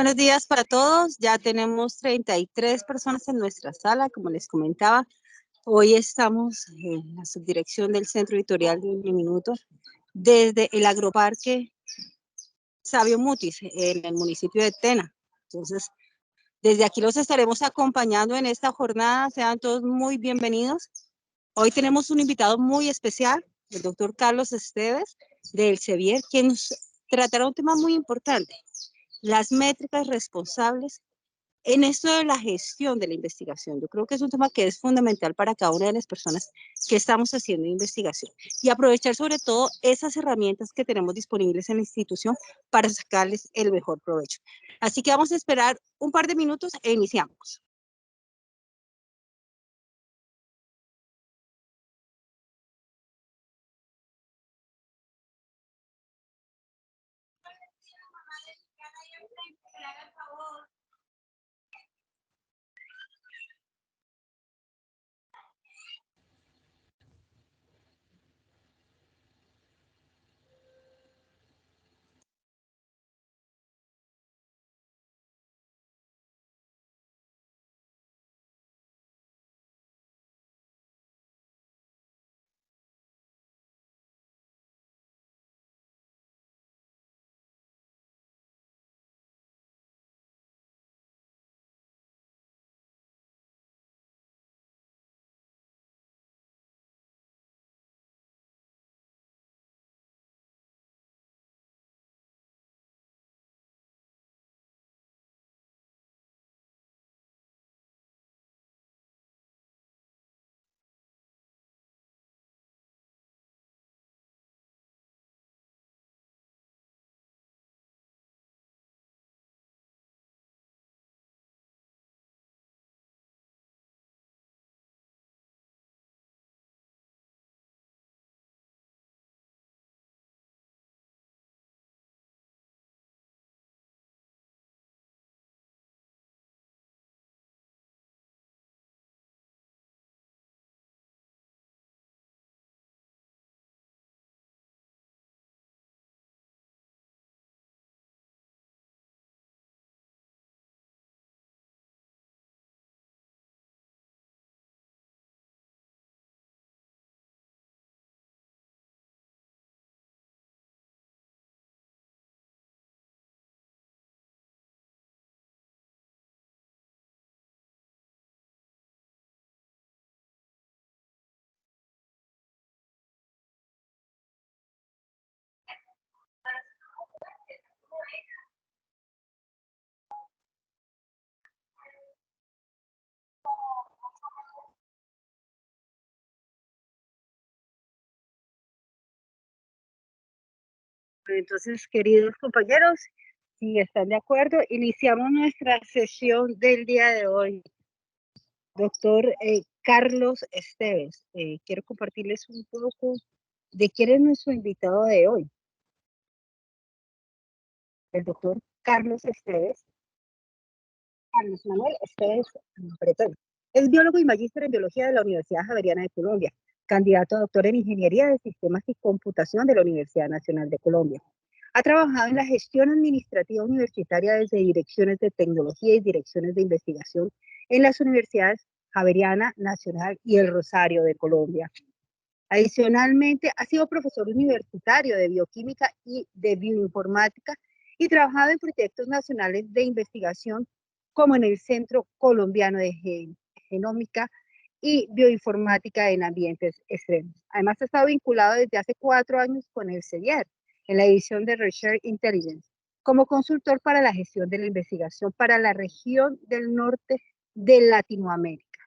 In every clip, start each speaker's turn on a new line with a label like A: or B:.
A: buenos días para todos. Ya tenemos 33 personas en nuestra sala, como les comentaba. Hoy estamos en la subdirección del Centro Editorial de Uniminuto desde el Agroparque Sabio Mutis, en el municipio de Tena. Entonces, desde aquí los estaremos acompañando en esta jornada. Sean todos muy bienvenidos. Hoy tenemos un invitado muy especial, el doctor Carlos Esteves, del CEBIER, quien nos tratará un tema muy importante: las métricas responsables en esto de la gestión de la investigación. Yo creo que es un tema que es fundamental para cada una de las personas que estamos haciendo investigación, y aprovechar sobre todo esas herramientas que tenemos disponibles en la institución para sacarles el mejor provecho. Así que vamos a esperar un par de minutos e iniciamos. Entonces, queridos compañeros, si están de acuerdo, iniciamos nuestra sesión del día de hoy. Doctor Carlos Esteves, quiero compartirles un poco de quién es nuestro invitado de hoy. El doctor Carlos Esteves, Carlos Manuel Esteves Bretón. Es biólogo y magíster en biología de la Universidad Javeriana de Colombia, candidato a doctor en ingeniería de sistemas y computación de la Universidad Nacional de Colombia. Ha trabajado en la gestión administrativa universitaria desde direcciones de tecnología y direcciones de investigación en las universidades Javeriana Nacional y El Rosario de Colombia. Adicionalmente, ha sido profesor universitario de bioquímica y de bioinformática y trabajado en proyectos nacionales de investigación como en el Centro Colombiano de Genómica y Bioinformática en Ambientes Extremos. Además, ha estado vinculado desde hace 4 años con el CEBIER en la división de Research Intelligence como consultor para la gestión de la investigación para la región del norte de Latinoamérica.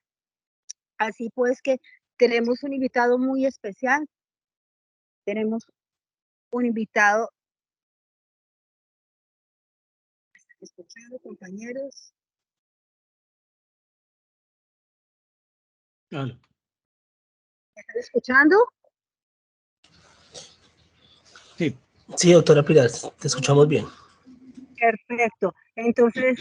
A: Así pues que tenemos un invitado muy especial. Tenemos un invitado. ¿Están escuchando, compañeros?
B: Claro.
A: ¿Están escuchando?
B: Sí, sí, doctora Pilar, te escuchamos bien.
A: Perfecto. Entonces,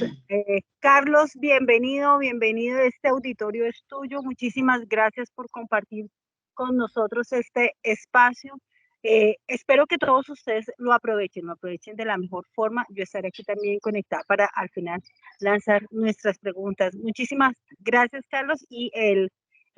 A: Carlos, bienvenido. Este auditorio es tuyo. Muchísimas gracias por compartir con nosotros este espacio. Espero que todos ustedes lo aprovechen de la mejor forma. Yo estaré aquí también conectada para al final lanzar nuestras preguntas. Muchísimas gracias, Carlos, y el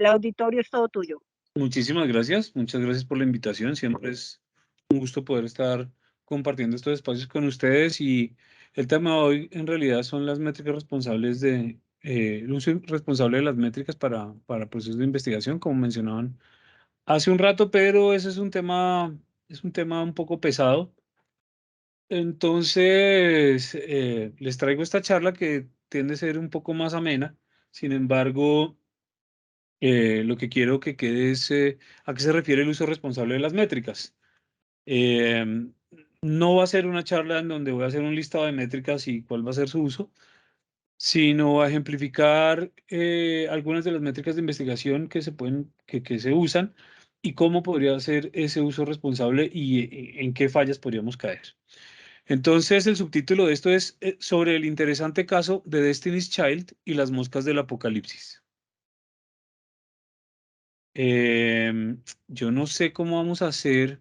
A: auditorio es todo tuyo.
C: Muchísimas gracias, muchas gracias por la invitación. Siempre es un gusto poder estar compartiendo estos espacios con ustedes y el tema de hoy en realidad son las métricas responsables el uso responsable de las métricas para procesos de investigación, como mencionaban hace un rato, pero ese es un tema un poco pesado. Entonces, les traigo esta charla que tiende a ser un poco más amena. Sin embargo, lo que quiero que quede es a qué se refiere el uso responsable de las métricas. No va a ser una charla en donde voy a hacer un listado de métricas y cuál va a ser su uso, sino a ejemplificar algunas de las métricas de investigación que que se usan y cómo podría ser ese uso responsable y en qué fallas podríamos caer. Entonces, el subtítulo de esto es sobre el interesante caso de Destiny's Child y las moscas del apocalipsis. Yo no sé cómo vamos a hacer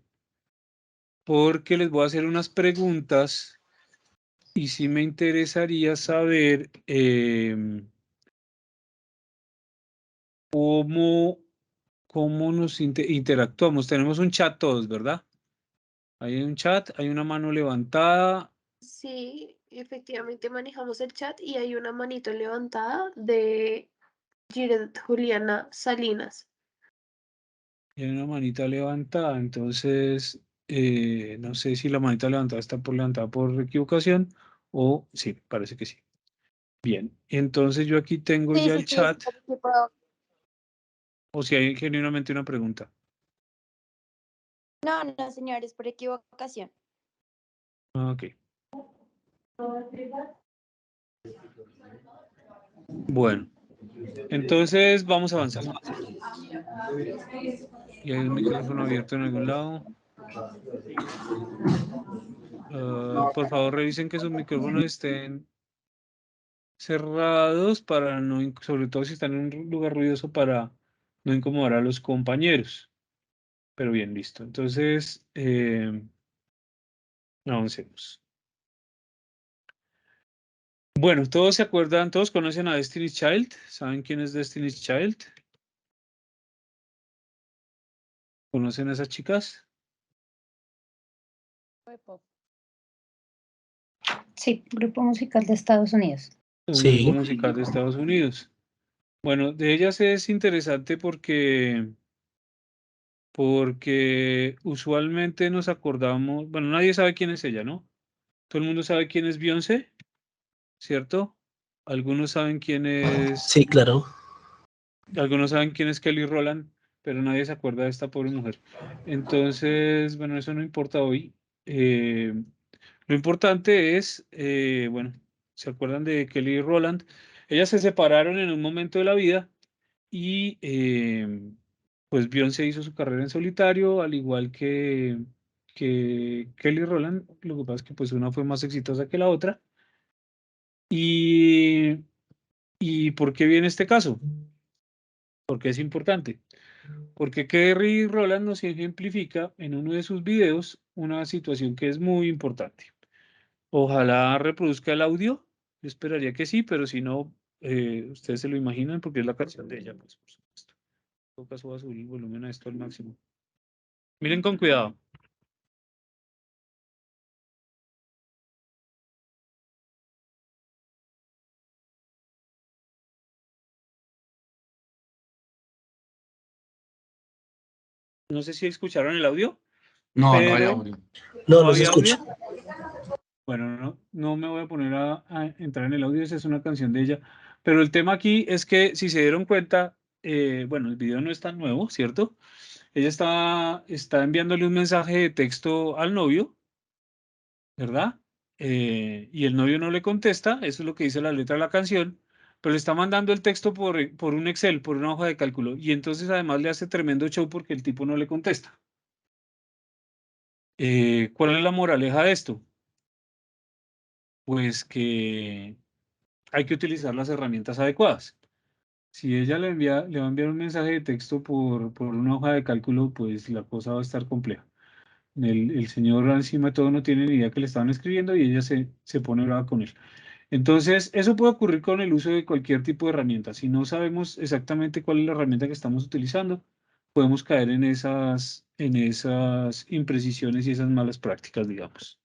C: porque les voy a hacer unas preguntas y sí me interesaría saber cómo, cómo nos interactuamos. Tenemos un chat todos, ¿verdad? Hay un chat, hay una mano levantada.
D: Sí, efectivamente manejamos el chat y hay una manito levantada de Juliana Salinas.
C: Y hay una manita levantada, entonces no sé si la manita levantada está levantada por equivocación o sí, parece que sí. Bien, entonces yo aquí tengo
D: Sí,
C: ya
D: sí,
C: el
D: sí, es
C: chat,
D: participado.
C: o si hay genuinamente una pregunta.
E: No, no, señores, por equivocación.
C: Ok, bueno, entonces vamos a avanzar. Y hay un micrófono abierto en algún lado. Por favor, revisen que sus micrófonos estén cerrados para no, sobre todo si están en un lugar ruidoso para no incomodar a los compañeros. Pero bien, listo. Entonces, avancemos. Bueno, todos se acuerdan, todos conocen a Destiny's Child. ¿Saben quién es Destiny's Child? ¿Conocen a esas chicas?
F: Sí, grupo musical de Estados Unidos.
C: Un
B: Sí.
C: grupo musical de Estados Unidos. Bueno, de ellas es interesante porque usualmente nos acordamos, bueno, nadie sabe quién es ella, ¿no? Todo el mundo sabe quién es Beyoncé, ¿cierto? Algunos saben quién es,
B: Sí, claro.
C: algunos saben quién es Kelly Rowland, pero nadie se acuerda de esta pobre mujer. Entonces, bueno, eso no importa hoy. Lo importante es, bueno, ¿se acuerdan de Kelly Rowland? Ellas se separaron en un momento de la vida y pues Beyoncé hizo su carrera en solitario, al igual que Kelly Rowland. Lo que pasa es que pues una fue más exitosa que la otra. ¿Y, y por qué viene este caso? Porque es importante. Porque Kelly Rowland nos ejemplifica en uno de sus videos una situación que es muy importante. Ojalá reproduzca el audio. Yo esperaría que sí, pero si no, ustedes se lo imaginan porque es la canción de ella, pues, por supuesto. En todo caso, voy a subir el volumen a esto al máximo. Miren con cuidado. No sé si escucharon el audio.
G: No, no hay
C: pero
G: audio.
B: No,
C: ¿no
B: no se
C: había audio?
B: escucha.
C: Bueno, no me voy a poner a entrar en el audio, esa es una canción de ella. Pero el tema aquí es que si se dieron cuenta, bueno, el video no es tan nuevo, ¿cierto? Ella está enviándole un mensaje de texto al novio, ¿verdad? Y el novio no le contesta, eso es lo que dice la letra de la canción, pero le está mandando el texto por un Excel, por una hoja de cálculo, y entonces además le hace tremendo show porque el tipo no le contesta. ¿Cuál es la moraleja de esto? Pues que hay que utilizar las herramientas adecuadas. Si ella le va a enviar un mensaje de texto por una hoja de cálculo, pues la cosa va a estar compleja. El señor encima de todo no tiene ni idea que le estaban escribiendo y ella se pone brava con él. Entonces, eso puede ocurrir con el uso de cualquier tipo de herramienta. Si no sabemos exactamente cuál es la herramienta que estamos utilizando, podemos caer en esas imprecisiones y esas malas prácticas, digamos.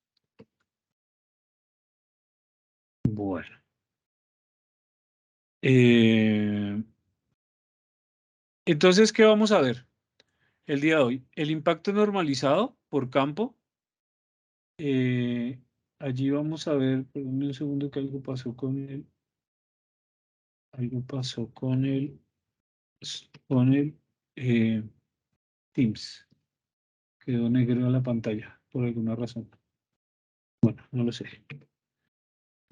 C: Bueno. Entonces, ¿qué vamos a ver el día de hoy? El impacto normalizado por campo. Allí vamos a ver, perdónme un segundo que algo pasó con el Teams. Quedó negro la pantalla por alguna razón. Bueno, no lo sé.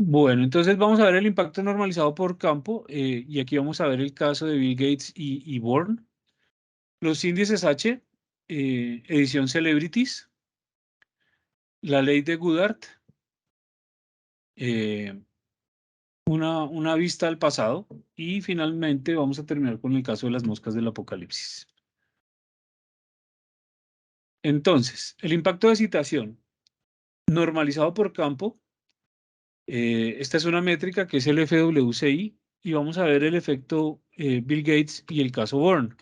C: Bueno, entonces vamos a ver el impacto normalizado por campo y aquí vamos a ver el caso de Bill Gates y Born. Los índices H, edición Celebrities, la ley de Goddard, una vista al pasado y finalmente vamos a terminar con el caso de las moscas del apocalipsis. Entonces, el impacto de citación normalizado por campo, esta es una métrica que es el FWCI y vamos a ver el efecto Bill Gates y el caso Born.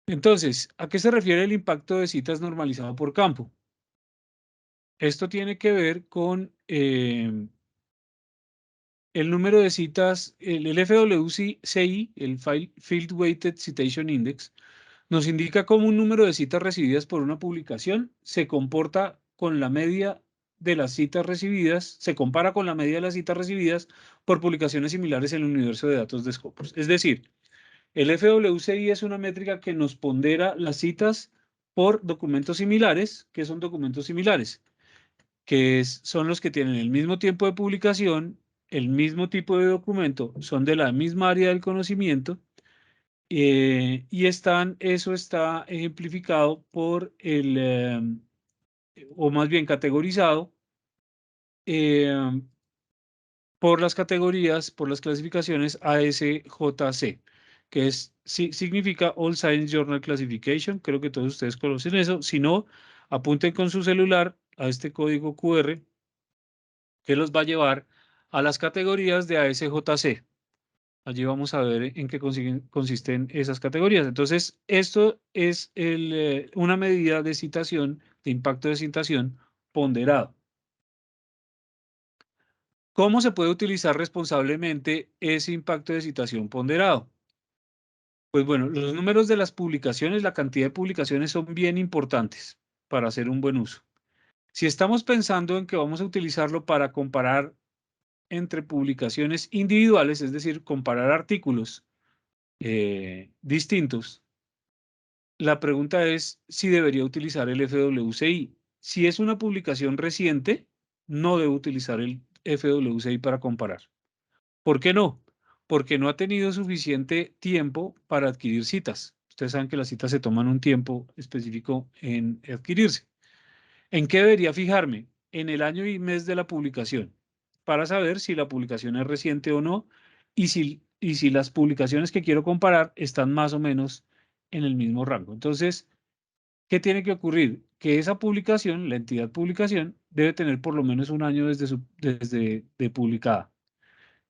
C: Entonces, ¿a qué se refiere el impacto de citas normalizado por campo? Esto tiene que ver con el número de citas, el FWCI, el Field Weighted Citation Index, nos indica cómo un número de citas recibidas por una publicación se comporta con la media de las citas recibidas, se compara con la media de las citas recibidas por publicaciones similares en el universo de datos de Scopus. Es decir, el FWCI es una métrica que nos pondera las citas por documentos similares. ¿Qué son documentos similares? Son los que tienen el mismo tiempo de publicación, el mismo tipo de documento, son de la misma área del conocimiento y eso está ejemplificado por o más bien categorizado por las categorías, por las clasificaciones ASJC, que significa All Science Journal Classification. Creo que todos ustedes conocen eso. Si no, apunten con su celular a este código QR que los va a llevar a las categorías de ASJC. Allí vamos a ver en qué consisten esas categorías. Entonces, esto es una medida de citación, de impacto de citación ponderado. ¿Cómo se puede utilizar responsablemente ese impacto de citación ponderado? Pues bueno, los números de las publicaciones, la cantidad de publicaciones son bien importantes para hacer un buen uso. Si estamos pensando en que vamos a utilizarlo para comparar entre publicaciones individuales, es decir, comparar artículos distintos, la pregunta es si debería utilizar el FWCI. Si es una publicación reciente, no debo utilizar el FWCI para comparar. ¿Por qué no? Porque no ha tenido suficiente tiempo para adquirir citas. Ustedes saben que las citas se toman un tiempo específico en adquirirse. ¿En qué debería fijarme? En el año y mes de la publicación, para saber si la publicación es reciente o no y si las publicaciones que quiero comparar están más o menos en el mismo rango. Entonces, ¿qué tiene que ocurrir? Que esa publicación, la entidad publicación, debe tener por lo menos un año desde de publicada.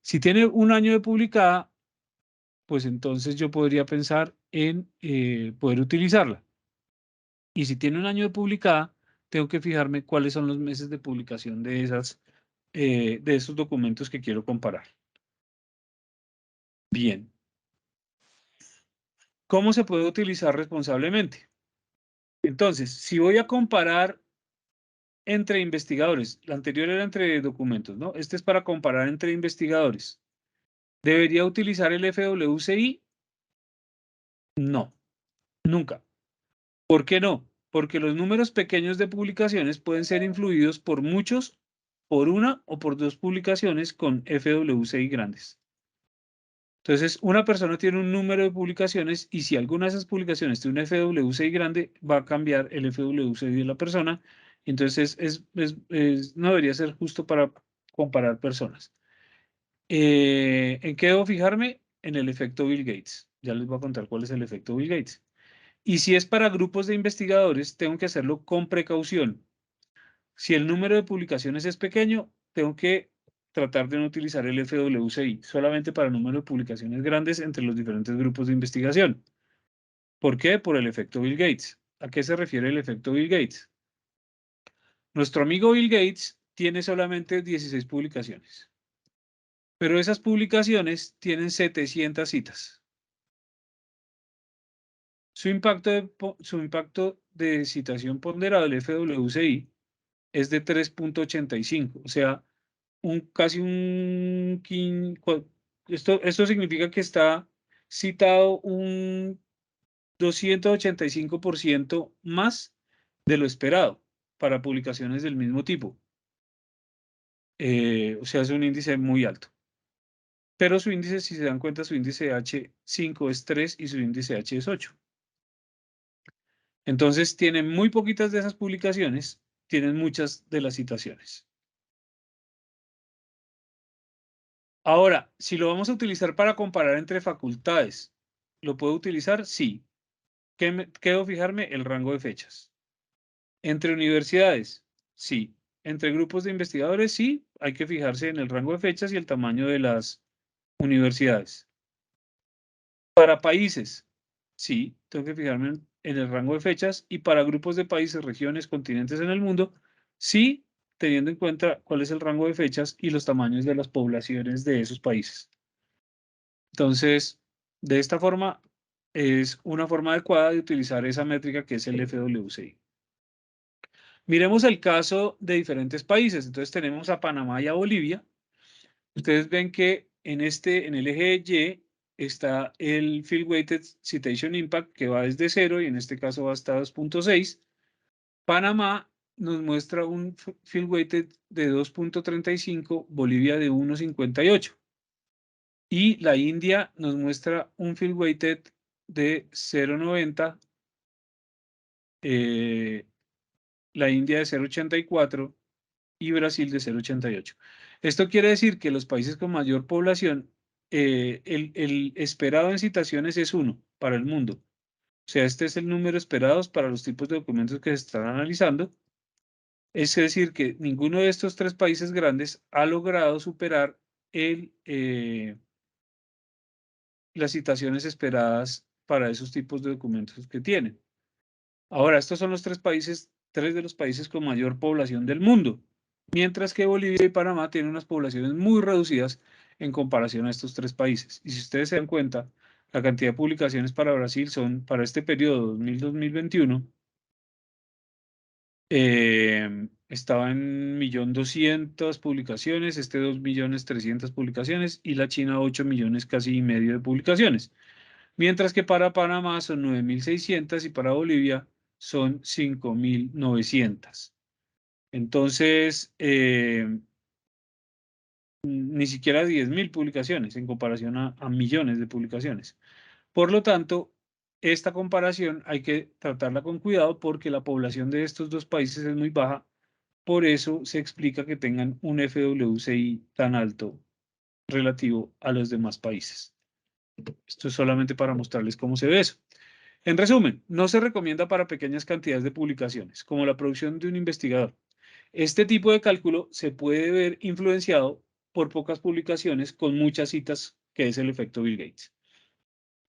C: Si tiene un año de publicada, pues entonces yo podría pensar en poder utilizarla. Y si tiene un año de publicada, tengo que fijarme cuáles son los meses de publicación de esos documentos que quiero comparar. Bien. ¿Cómo se puede utilizar responsablemente? Entonces, si voy a comparar entre investigadores, la anterior era entre documentos, ¿no? Este es para comparar entre investigadores. ¿Debería utilizar el FWCI? No, nunca. ¿Por qué no? Porque los números pequeños de publicaciones pueden ser influidos por muchos, por una o por dos publicaciones con FWCI grandes. Entonces, una persona tiene un número de publicaciones y si alguna de esas publicaciones tiene un FWCI grande, va a cambiar el FWCI de la persona. Entonces, no debería ser justo para comparar personas. ¿En qué debo fijarme? En el efecto Bill Gates. Ya les voy a contar cuál es el efecto Bill Gates. Y si es para grupos de investigadores, tengo que hacerlo con precaución. Si el número de publicaciones es pequeño, tengo que tratar de no utilizar el FWCI, solamente para el número de publicaciones grandes entre los diferentes grupos de investigación. ¿Por qué? Por el efecto Bill Gates. ¿A qué se refiere el efecto Bill Gates? Nuestro amigo Bill Gates tiene solamente 16 publicaciones, pero esas publicaciones tienen 700 citas. Su impacto de citación ponderado, el FWCI, es de 3.85, o sea, casi un... Esto significa que está citado un 285% más de lo esperado para publicaciones del mismo tipo. O sea, es un índice muy alto. Pero su índice, si se dan cuenta, su índice H5 es 3 y su índice H es 8. Entonces, tienen muy poquitas de esas publicaciones, tienen muchas de las citaciones. Ahora, si lo vamos a utilizar para comparar entre facultades, ¿lo puedo utilizar? Sí. ¿Qué debo fijarme? El rango de fechas. Entre universidades, sí. Entre grupos de investigadores, sí. Hay que fijarse en el rango de fechas y el tamaño de las universidades. Para países, sí. Tengo que fijarme en el rango de fechas. Y para grupos de países, regiones, continentes en el mundo, sí, teniendo en cuenta cuál es el rango de fechas y los tamaños de las poblaciones de esos países. Entonces, de esta forma, es una forma adecuada de utilizar esa métrica que es el FWCI. Miremos el caso de diferentes países. Entonces tenemos a Panamá y a Bolivia. Ustedes ven que en el eje Y está el Field Weighted Citation Impact, que va desde 0 y en este caso va hasta 2.6. Panamá nos muestra un Field Weighted de 2.35, Bolivia de 1.58. Y la India nos muestra un Field Weighted de 0.90, la India de 0.84 y Brasil de 0.88. Esto quiere decir que los países con mayor población, el esperado en citaciones es 1 para el mundo. O sea, este es el número esperado para los tipos de documentos que se están analizando. Es decir, que ninguno de estos 3 países grandes ha logrado superar las citaciones esperadas para esos tipos de documentos que tienen. Ahora, estos son los 3 de los países con mayor población del mundo, mientras que Bolivia y Panamá tienen unas poblaciones muy reducidas en comparación a estos 3 países. Y si ustedes se dan cuenta, la cantidad de publicaciones para Brasil son, para este periodo 2000-2021, estaba en 1.200.000 publicaciones, 2.300.000 publicaciones, y la China 8 millones casi y medio de publicaciones. Mientras que para Panamá son 9.600 y para Bolivia son 5.900. Entonces, ni siquiera 10.000 publicaciones en comparación a millones de publicaciones. Por lo tanto, esta comparación hay que tratarla con cuidado porque la población de estos 2 países es muy baja. Por eso se explica que tengan un FWCI tan alto relativo a los demás países. Esto es solamente para mostrarles cómo se ve eso. En resumen, no se recomienda para pequeñas cantidades de publicaciones, como la producción de un investigador. Este tipo de cálculo se puede ver influenciado por pocas publicaciones con muchas citas, que es el efecto Bill Gates.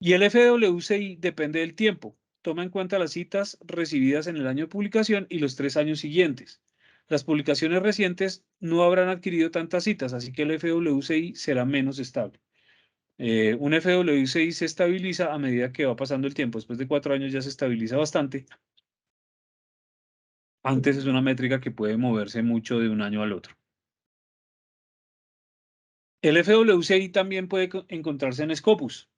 C: Y el FWCI depende del tiempo. Toma en cuenta las citas recibidas en el año de publicación y los 3 años siguientes. Las publicaciones recientes no habrán adquirido tantas citas, así que el FWCI será menos estable. Un FWCI se estabiliza a medida que va pasando el tiempo. Después de 4 años ya se estabiliza bastante. Antes es una métrica que puede moverse mucho de un año al otro. El FWCI también puede encontrarse en Scopus.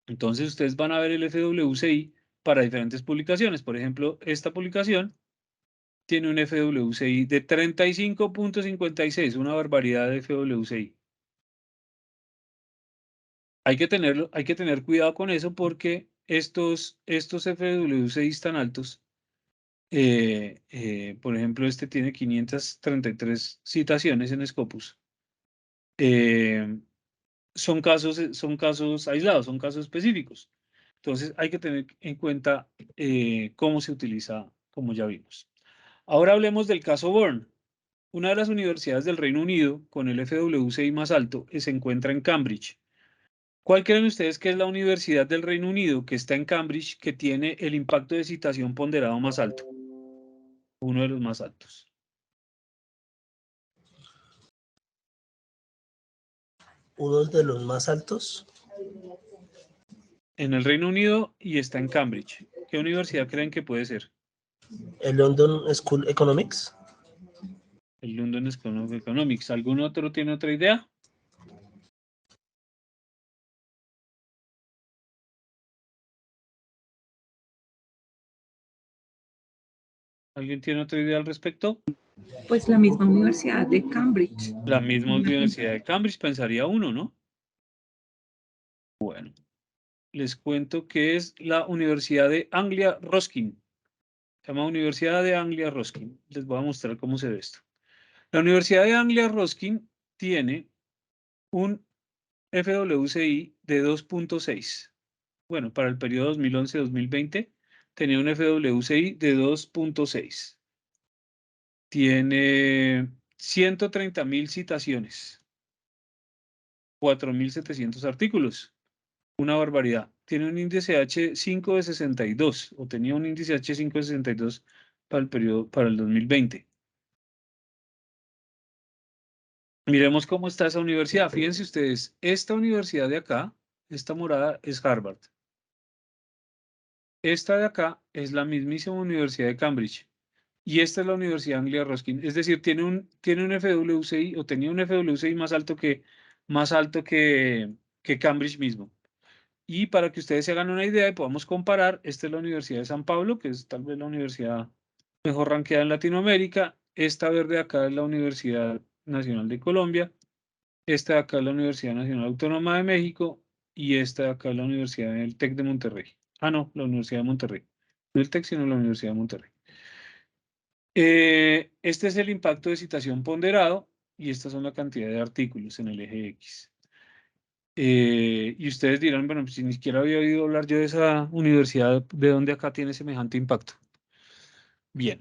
C: Entonces ustedes van a ver el FWCI para diferentes publicaciones. Por ejemplo, esta publicación tiene un FWCI de 35.56, una barbaridad de FWCI. Hay que tener cuidado con eso porque estos FWCIs tan altos, por ejemplo, este tiene 533 citaciones en Scopus. Son casos aislados, son casos específicos. Entonces hay que tener en cuenta cómo se utiliza, como ya vimos. Ahora hablemos del caso Bourne. Una de las universidades del Reino Unido con el FWCI más alto se encuentra en Cambridge. ¿Cuál creen ustedes que es la universidad del Reino Unido que está en Cambridge que tiene el impacto de citación ponderado más alto? Uno de los más altos.
B: Uno de los más altos.
C: En el Reino Unido y está en Cambridge. ¿Qué universidad creen que puede ser?
B: El London School Economics.
C: El London School of Economics. ¿Algún otro tiene otra idea? ¿Alguien tiene otra idea al respecto?
G: Pues la misma Universidad de Cambridge.
C: La misma Universidad de Cambridge, pensaría uno, ¿no? Bueno, les cuento que es la Universidad de Anglia Ruskin. Se llama Universidad de Anglia Ruskin. Les voy a mostrar cómo se ve esto. La Universidad de Anglia Ruskin tiene un FWCI de 2.6. Bueno, para el periodo 2011-2020 tenía un FWCI de 2.6. Tiene 130.000 citaciones, 4.700 artículos. Una barbaridad. Tiene un índice H5 de 62, o tenía un índice H5 de 62 para el periodo, para el 2020. Miremos cómo está esa universidad. Fíjense ustedes, esta universidad de acá, esta morada es Harvard. Esta de acá es la mismísima Universidad de Cambridge. Y esta es la Universidad Anglia Ruskin. Es decir, tiene un FWCI, o tenía un FWCI más alto que Cambridge mismo. Y para que ustedes se hagan una idea y podamos comparar, esta es la Universidad de San Pablo, que es tal vez la universidad mejor rankeada en Latinoamérica. Esta verde de acá es la Universidad Nacional de Colombia. Esta de acá es la Universidad Nacional Autónoma de México. Y esta de acá es la Universidad del TEC de Monterrey. Ah, no, la Universidad de Monterrey. No el TEC, sino la Universidad de Monterrey. Este es el impacto de citación ponderado y estas son la cantidad de artículos en el eje X. Y ustedes dirán, bueno, pues si ni siquiera había oído hablar yo de esa universidad, ¿de dónde acá tiene semejante impacto? Bien,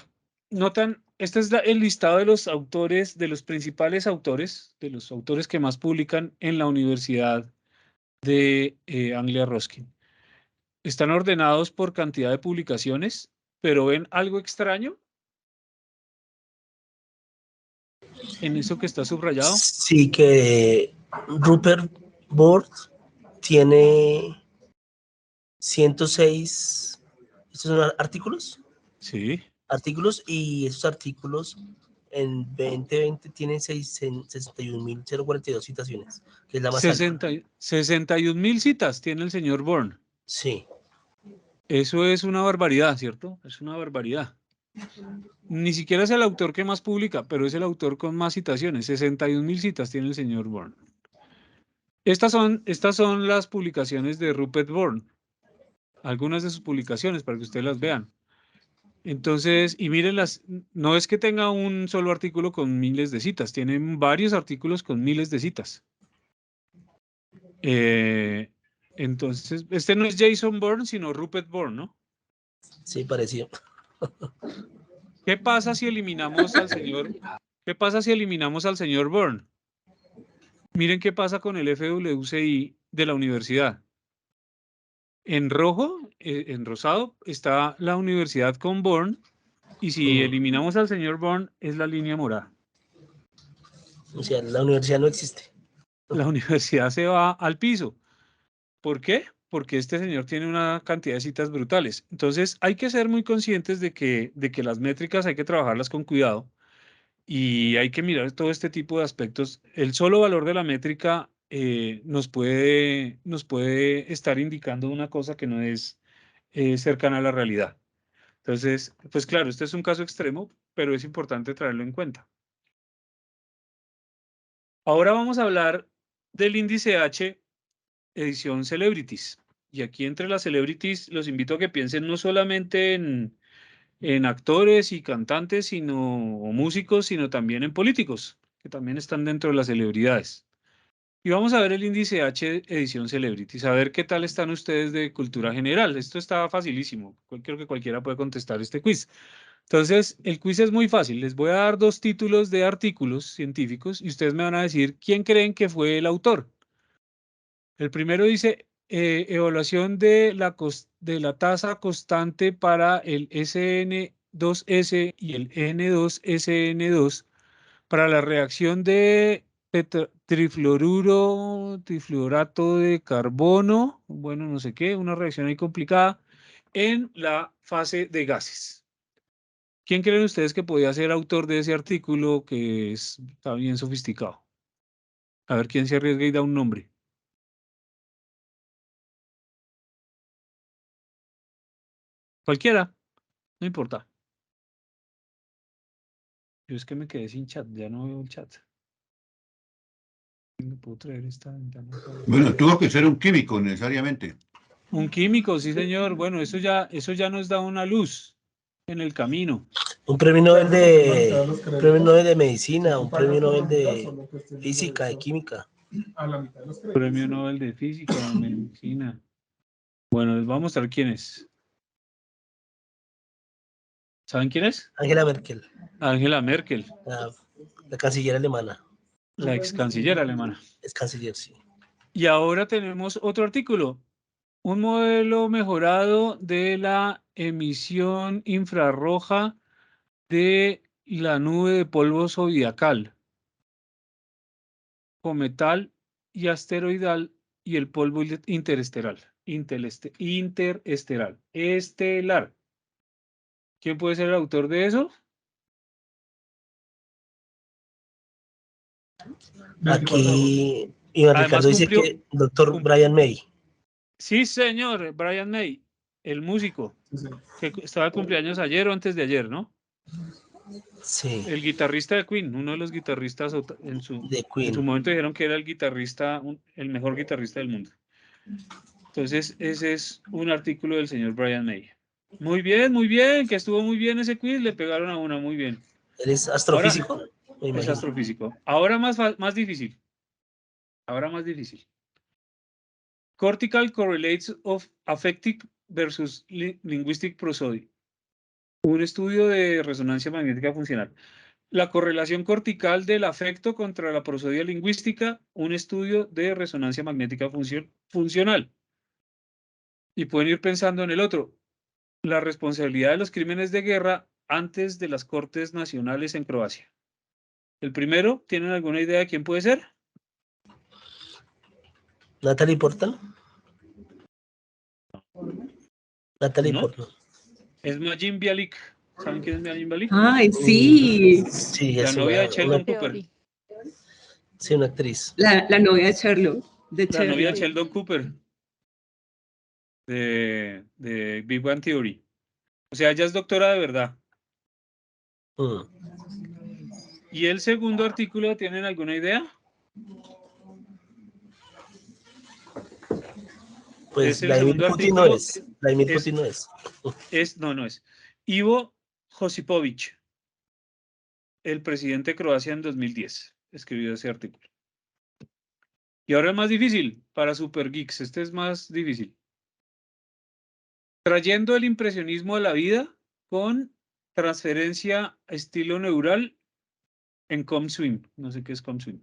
C: notan, este es el listado de los autores, de los principales autores, de los autores que más publican en la Universidad de Anglia Ruskin. Están ordenados por cantidad de publicaciones, pero ¿ven algo extraño en eso que está subrayado?
B: Sí, que Rupert Board tiene 106. ¿Estos son artículos?
C: Sí.
B: Artículos, y esos artículos en 2020 tienen 61.042 citaciones, que es la más alta.
C: 61.000 citas tiene el señor Bourne.
B: Sí.
C: Eso es una barbaridad, ¿cierto? Es una barbaridad. Ni siquiera es el autor que más publica, pero es el autor con más citaciones. 61.000 citas tiene el señor Bourne. Estas son las publicaciones de Rupert Bourne. Algunas de sus publicaciones para que ustedes las vean. Entonces, y miren, no es que tenga un solo artículo con miles de citas, tiene varios artículos con miles de citas. Entonces, este no es Jason Bourne, sino Rupert Bourne, ¿no?
B: Sí, parecido.
C: ¿Qué pasa si eliminamos al señor? ¿Qué pasa si eliminamos al señor Bourne? Miren qué pasa con el FWCI de la universidad. En rojo, en rosado, está la universidad con Bourne, y si eliminamos al señor Bourne, es la línea morada.
B: O sea, la universidad no existe.
C: La universidad se va al piso. ¿Por qué? Porque este señor tiene una cantidad de citas brutales. Entonces, hay que ser muy conscientes de que las métricas hay que trabajarlas con cuidado y hay que mirar todo este tipo de aspectos. El solo valor de la métrica nos puede estar indicando una cosa que no es cercana a la realidad. Entonces, pues claro, este es un caso extremo, pero es importante traerlo en cuenta. Ahora vamos a hablar del índice H edición Celebrities. Y aquí entre las celebrities los invito a que piensen no solamente en actores y cantantes, o músicos, sino también en políticos, que también están dentro de las celebridades. Y vamos a ver el índice H edición Celebrities, a ver qué tal están ustedes de cultura general. Esto está facilísimo. Creo que cualquiera puede contestar este quiz. Entonces, el quiz es muy fácil. Les voy a dar 2 títulos de artículos científicos y ustedes me van a decir quién creen que fue el autor. El primero dice, evaluación de la tasa constante para el SN2S y el N2SN2 para la reacción de trifluorato de carbono, bueno, no sé qué, una reacción ahí complicada, en la fase de gases. ¿Quién creen ustedes que podía ser autor de ese artículo que está bien sofisticado? A ver quién se arriesga y da un nombre. Cualquiera, no importa. Yo es que me quedé sin chat, ya no veo el chat. ¿Me puedo traer esta ventana?
H: Bueno, tuvo que ser un químico necesariamente.
C: Un químico, sí señor. Bueno, eso ya nos da una luz en el camino.
B: Un premio Nobel de Medicina, un premio Nobel de Física, de Química.
C: Premio Nobel de Física, de Medicina. Bueno, les voy a mostrar quién es. ¿Saben quién es?
B: Angela Merkel,
C: Angela Merkel,
B: la canciller alemana.
C: la ex canciller alemana.
B: Es canciller, sí.
C: Y ahora tenemos otro artículo. Un modelo mejorado de la emisión infrarroja de la nube de polvo zodiacal, cometal y asteroidal y el polvo interestelar. Estelar. ¿Quién puede ser el autor de eso?
B: Aquí Iván
C: Además
B: Ricardo dice
C: cumplió-
B: que doctor Brian May.
C: Sí, señor, Brian May, el músico, que estaba de cumpleaños ayer o antes de ayer, ¿no?
B: Sí,
C: El guitarrista de Queen, uno de los guitarristas en su
B: de Queen.
C: momento dijeron que era el guitarrista, el mejor guitarrista del mundo. Entonces, ese es un artículo del señor Brian May. Muy bien, que estuvo muy bien ese quiz, le pegaron a una, muy bien.
B: ¿Él es astrofísico? Me
C: Es
B: imagino.
C: astrofísico. Ahora más difícil. Cortical correlates of affective versus linguistic prosody. Un estudio de resonancia magnética funcional. La correlación cortical del afecto contra la prosodia lingüística, un estudio de resonancia magnética funcional. Y pueden ir pensando en el otro. La responsabilidad de los crímenes de guerra antes de las Cortes Nacionales en Croacia. El primero, ¿tienen alguna idea de quién puede ser?
B: Natalie Portman. Natalie
C: ¿No?
B: Portman.
C: Es Majin Bialik. ¿Saben quién es Majin Bialik?
G: Ay, sí.
B: Sí,
C: La
B: es
C: novia de Sheldon
E: Teoría.
C: Cooper.
B: sí, una actriz.
G: La novia de Sherlock.
C: La novia de
E: Sí.
C: Sheldon Cooper. De Big Bang Theory. O sea, ella es doctora de verdad.
B: Mm.
C: ¿Y el segundo artículo, tienen alguna idea?
B: Pues
C: Es el
B: Vladimir
C: segundo
B: Putin no
C: artículo.
B: es. Vladimir
C: es-
B: Putin no es.
C: No es. Ivo Josipovic, el presidente de Croacia en 2010, escribió ese artículo. Y ahora es más difícil para Super Geeks. Este es más difícil. Trayendo el impresionismo a la vida con transferencia a estilo neural en ComSwim. No sé qué es ComSwim.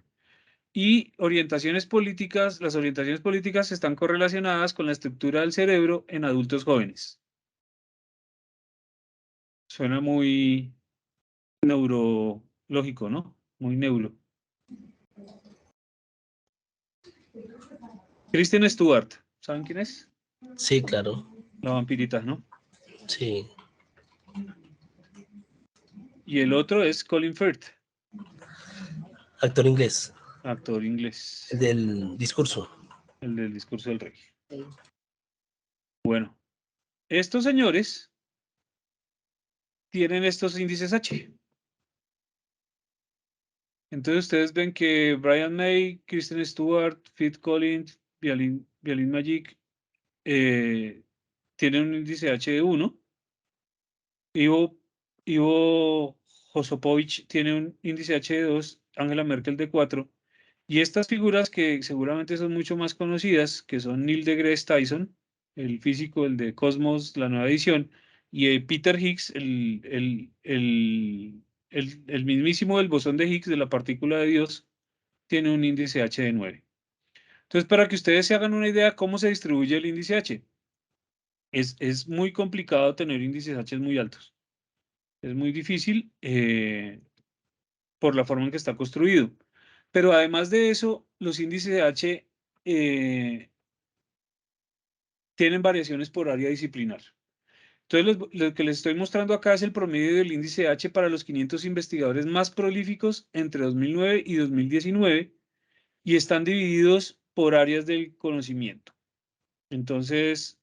C: Y orientaciones políticas, las orientaciones políticas están correlacionadas con la estructura del cerebro en adultos jóvenes. Suena muy neurológico, ¿no? Muy neuro. Kristen Stewart, ¿saben quién es?
B: Sí, claro.
C: La vampirita, ¿no?
B: Sí.
C: Y el otro es Colin Firth,
B: Actor inglés.
C: actor inglés,
B: El del discurso.
C: el del discurso del rey. Bueno, estos señores tienen estos índices H. Entonces ustedes ven que Brian May, Kristen Stewart, Phil Collins, Bialin Magic tienen un índice H de 1. Ivo Josipovic tiene un índice H de 2, Angela Merkel de 4 Y estas figuras que seguramente son mucho más conocidas, que son Neil deGrasse Tyson, el físico, el de Cosmos, la nueva edición, y Peter Higgs, el mismísimo del bosón de Higgs, de la partícula de Dios, tiene un índice H de 9. Entonces, para que ustedes se hagan una idea cómo se distribuye el índice H, es muy complicado tener índices H muy altos. Es muy difícil por la forma en que está construido. Pero además de eso, los índices de H tienen variaciones por área disciplinar. Entonces, lo que les estoy mostrando acá es el promedio del índice H para los 500 investigadores más prolíficos entre 2009 y 2019 y están divididos por áreas del conocimiento. Entonces,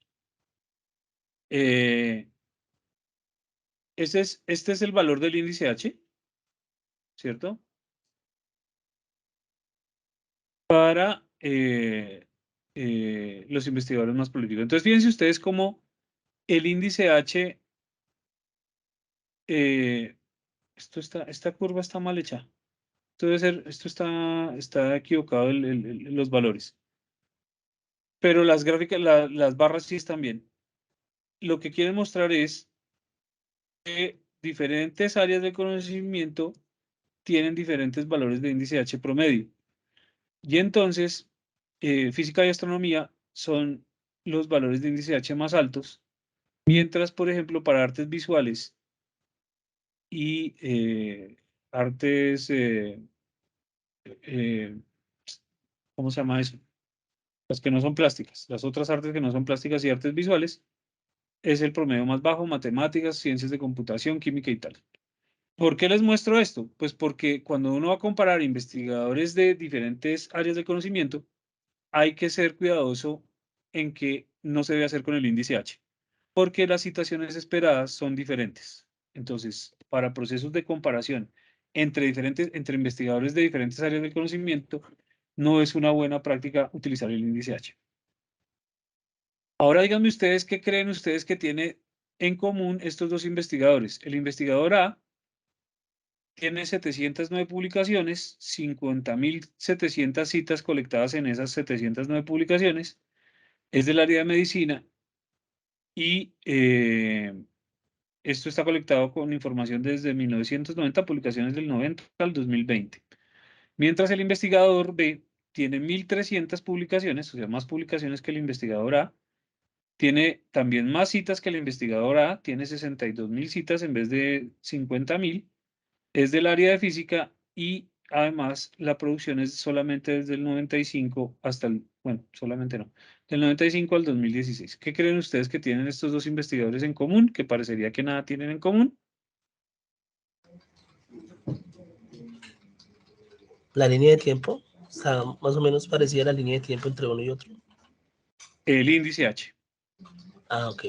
C: este es el valor del índice H, ¿cierto? Para los investigadores más prolíficos. Entonces, fíjense ustedes cómo el índice H, esta curva está mal hecha. Esto está equivocado los valores. Pero las gráficas, las barras sí están bien. Lo que quieren mostrar es que diferentes áreas de conocimiento tienen diferentes valores de índice H promedio. Y entonces, física y astronomía son los valores de índice H más altos, mientras, por ejemplo, para artes visuales y artes, ¿cómo se llama eso? Las que no son plásticas, las otras artes que no son plásticas y artes visuales, es el promedio más bajo, matemáticas, ciencias de computación, química y tal. ¿Por qué les muestro esto? Pues porque cuando uno va a comparar investigadores de diferentes áreas de conocimiento, hay que ser cuidadoso en que no se debe hacer con el índice H, porque las citaciones esperadas son diferentes. Entonces, para procesos de comparación entre investigadores de diferentes áreas del conocimiento, no es una buena práctica utilizar el índice H. Ahora díganme ustedes qué creen ustedes que tiene en común estos dos investigadores. El investigador A tiene 709 publicaciones, 50.700 citas colectadas en esas 709 publicaciones, es del área de medicina y esto está colectado con información desde 1990, publicaciones del 90 al 2020. Mientras el investigador B tiene 1.300 publicaciones, o sea, más publicaciones que el investigador A, tiene también más citas que el investigador A, tiene 62.000 citas en vez de 50.000, es del área de física y además la producción es solamente desde el 95 hasta el, bueno, solamente no, del 95 al 2016. ¿Qué creen ustedes que tienen estos dos investigadores en común? Que parecería que nada tienen en común.
B: La línea de tiempo está más o menos parecida a la línea de tiempo entre uno y otro.
C: El índice H.
B: Ah, ok.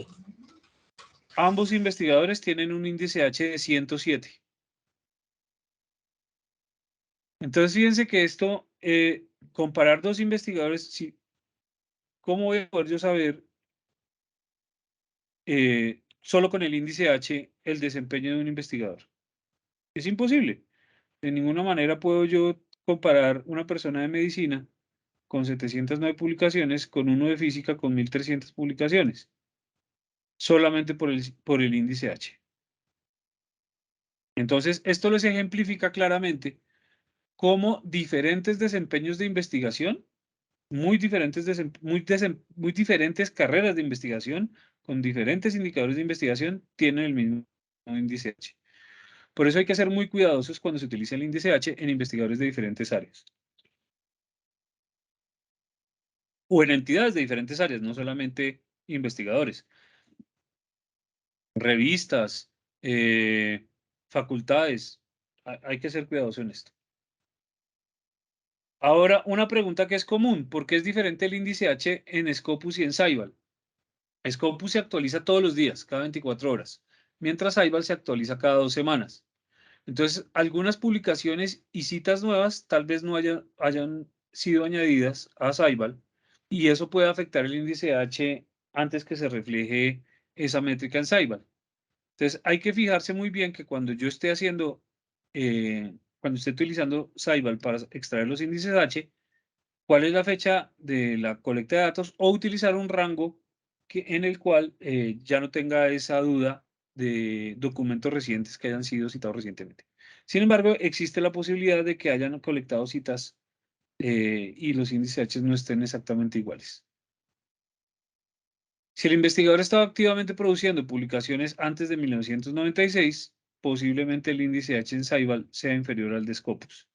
C: Ambos investigadores tienen un índice H de 107. Entonces, fíjense que esto, comparar dos investigadores, ¿cómo voy a poder yo saber solo con el índice H el desempeño de un investigador? Es imposible. De ninguna manera puedo yo comparar una persona de medicina con 709 publicaciones con uno de física con 1.300 publicaciones, solamente por el índice H. Entonces, esto les ejemplifica claramente cómo diferentes desempeños de investigación, muy diferentes carreras de investigación, con diferentes indicadores de investigación, tienen el mismo índice H. Por eso hay que ser muy cuidadosos cuando se utiliza el índice H en investigadores de diferentes áreas. O en entidades de diferentes áreas, no solamente investigadores. Revistas, facultades. Hay que ser cuidadosos en esto. Ahora, una pregunta que es común. ¿Por qué es diferente el índice H en Scopus y en Ceibal? Scopus se actualiza todos los días, cada 24 horas, mientras Ceibal se actualiza cada 2 semanas. Entonces, algunas publicaciones y citas nuevas tal vez no hayan sido añadidas a Ceibal y eso puede afectar el índice H antes que se refleje esa métrica en Ceibal. Entonces, hay que fijarse muy bien que cuando yo esté haciendo cuando esté utilizando Ceibal para extraer los índices H, cuál es la fecha de la colecta de datos o utilizar un rango en el cual ya no tenga esa duda de documentos recientes que hayan sido citados recientemente. Sin embargo, existe la posibilidad de que hayan colectado citas y los índices H no estén exactamente iguales. Si el investigador estaba activamente produciendo publicaciones antes de 1996, posiblemente el índice H en Ceibal sea inferior al de Scopus.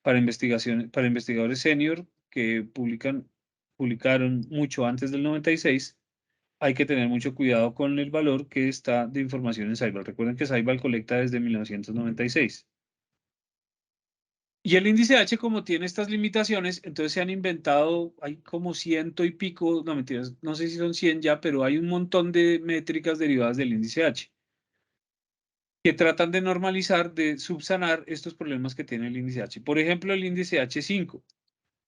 C: Para investigadores senior que publicaron mucho antes del 96, hay que tener mucho cuidado con el valor que está de información en Ceibal. Recuerden que Ceibal colecta desde 1996. Y el índice H, como tiene estas limitaciones, entonces se han inventado, hay como 100 y pico, no mentiras, no sé si son 100 ya, pero hay un montón de métricas derivadas del índice H que tratan de normalizar, de subsanar estos problemas que tiene el índice H. Por ejemplo, el índice H5,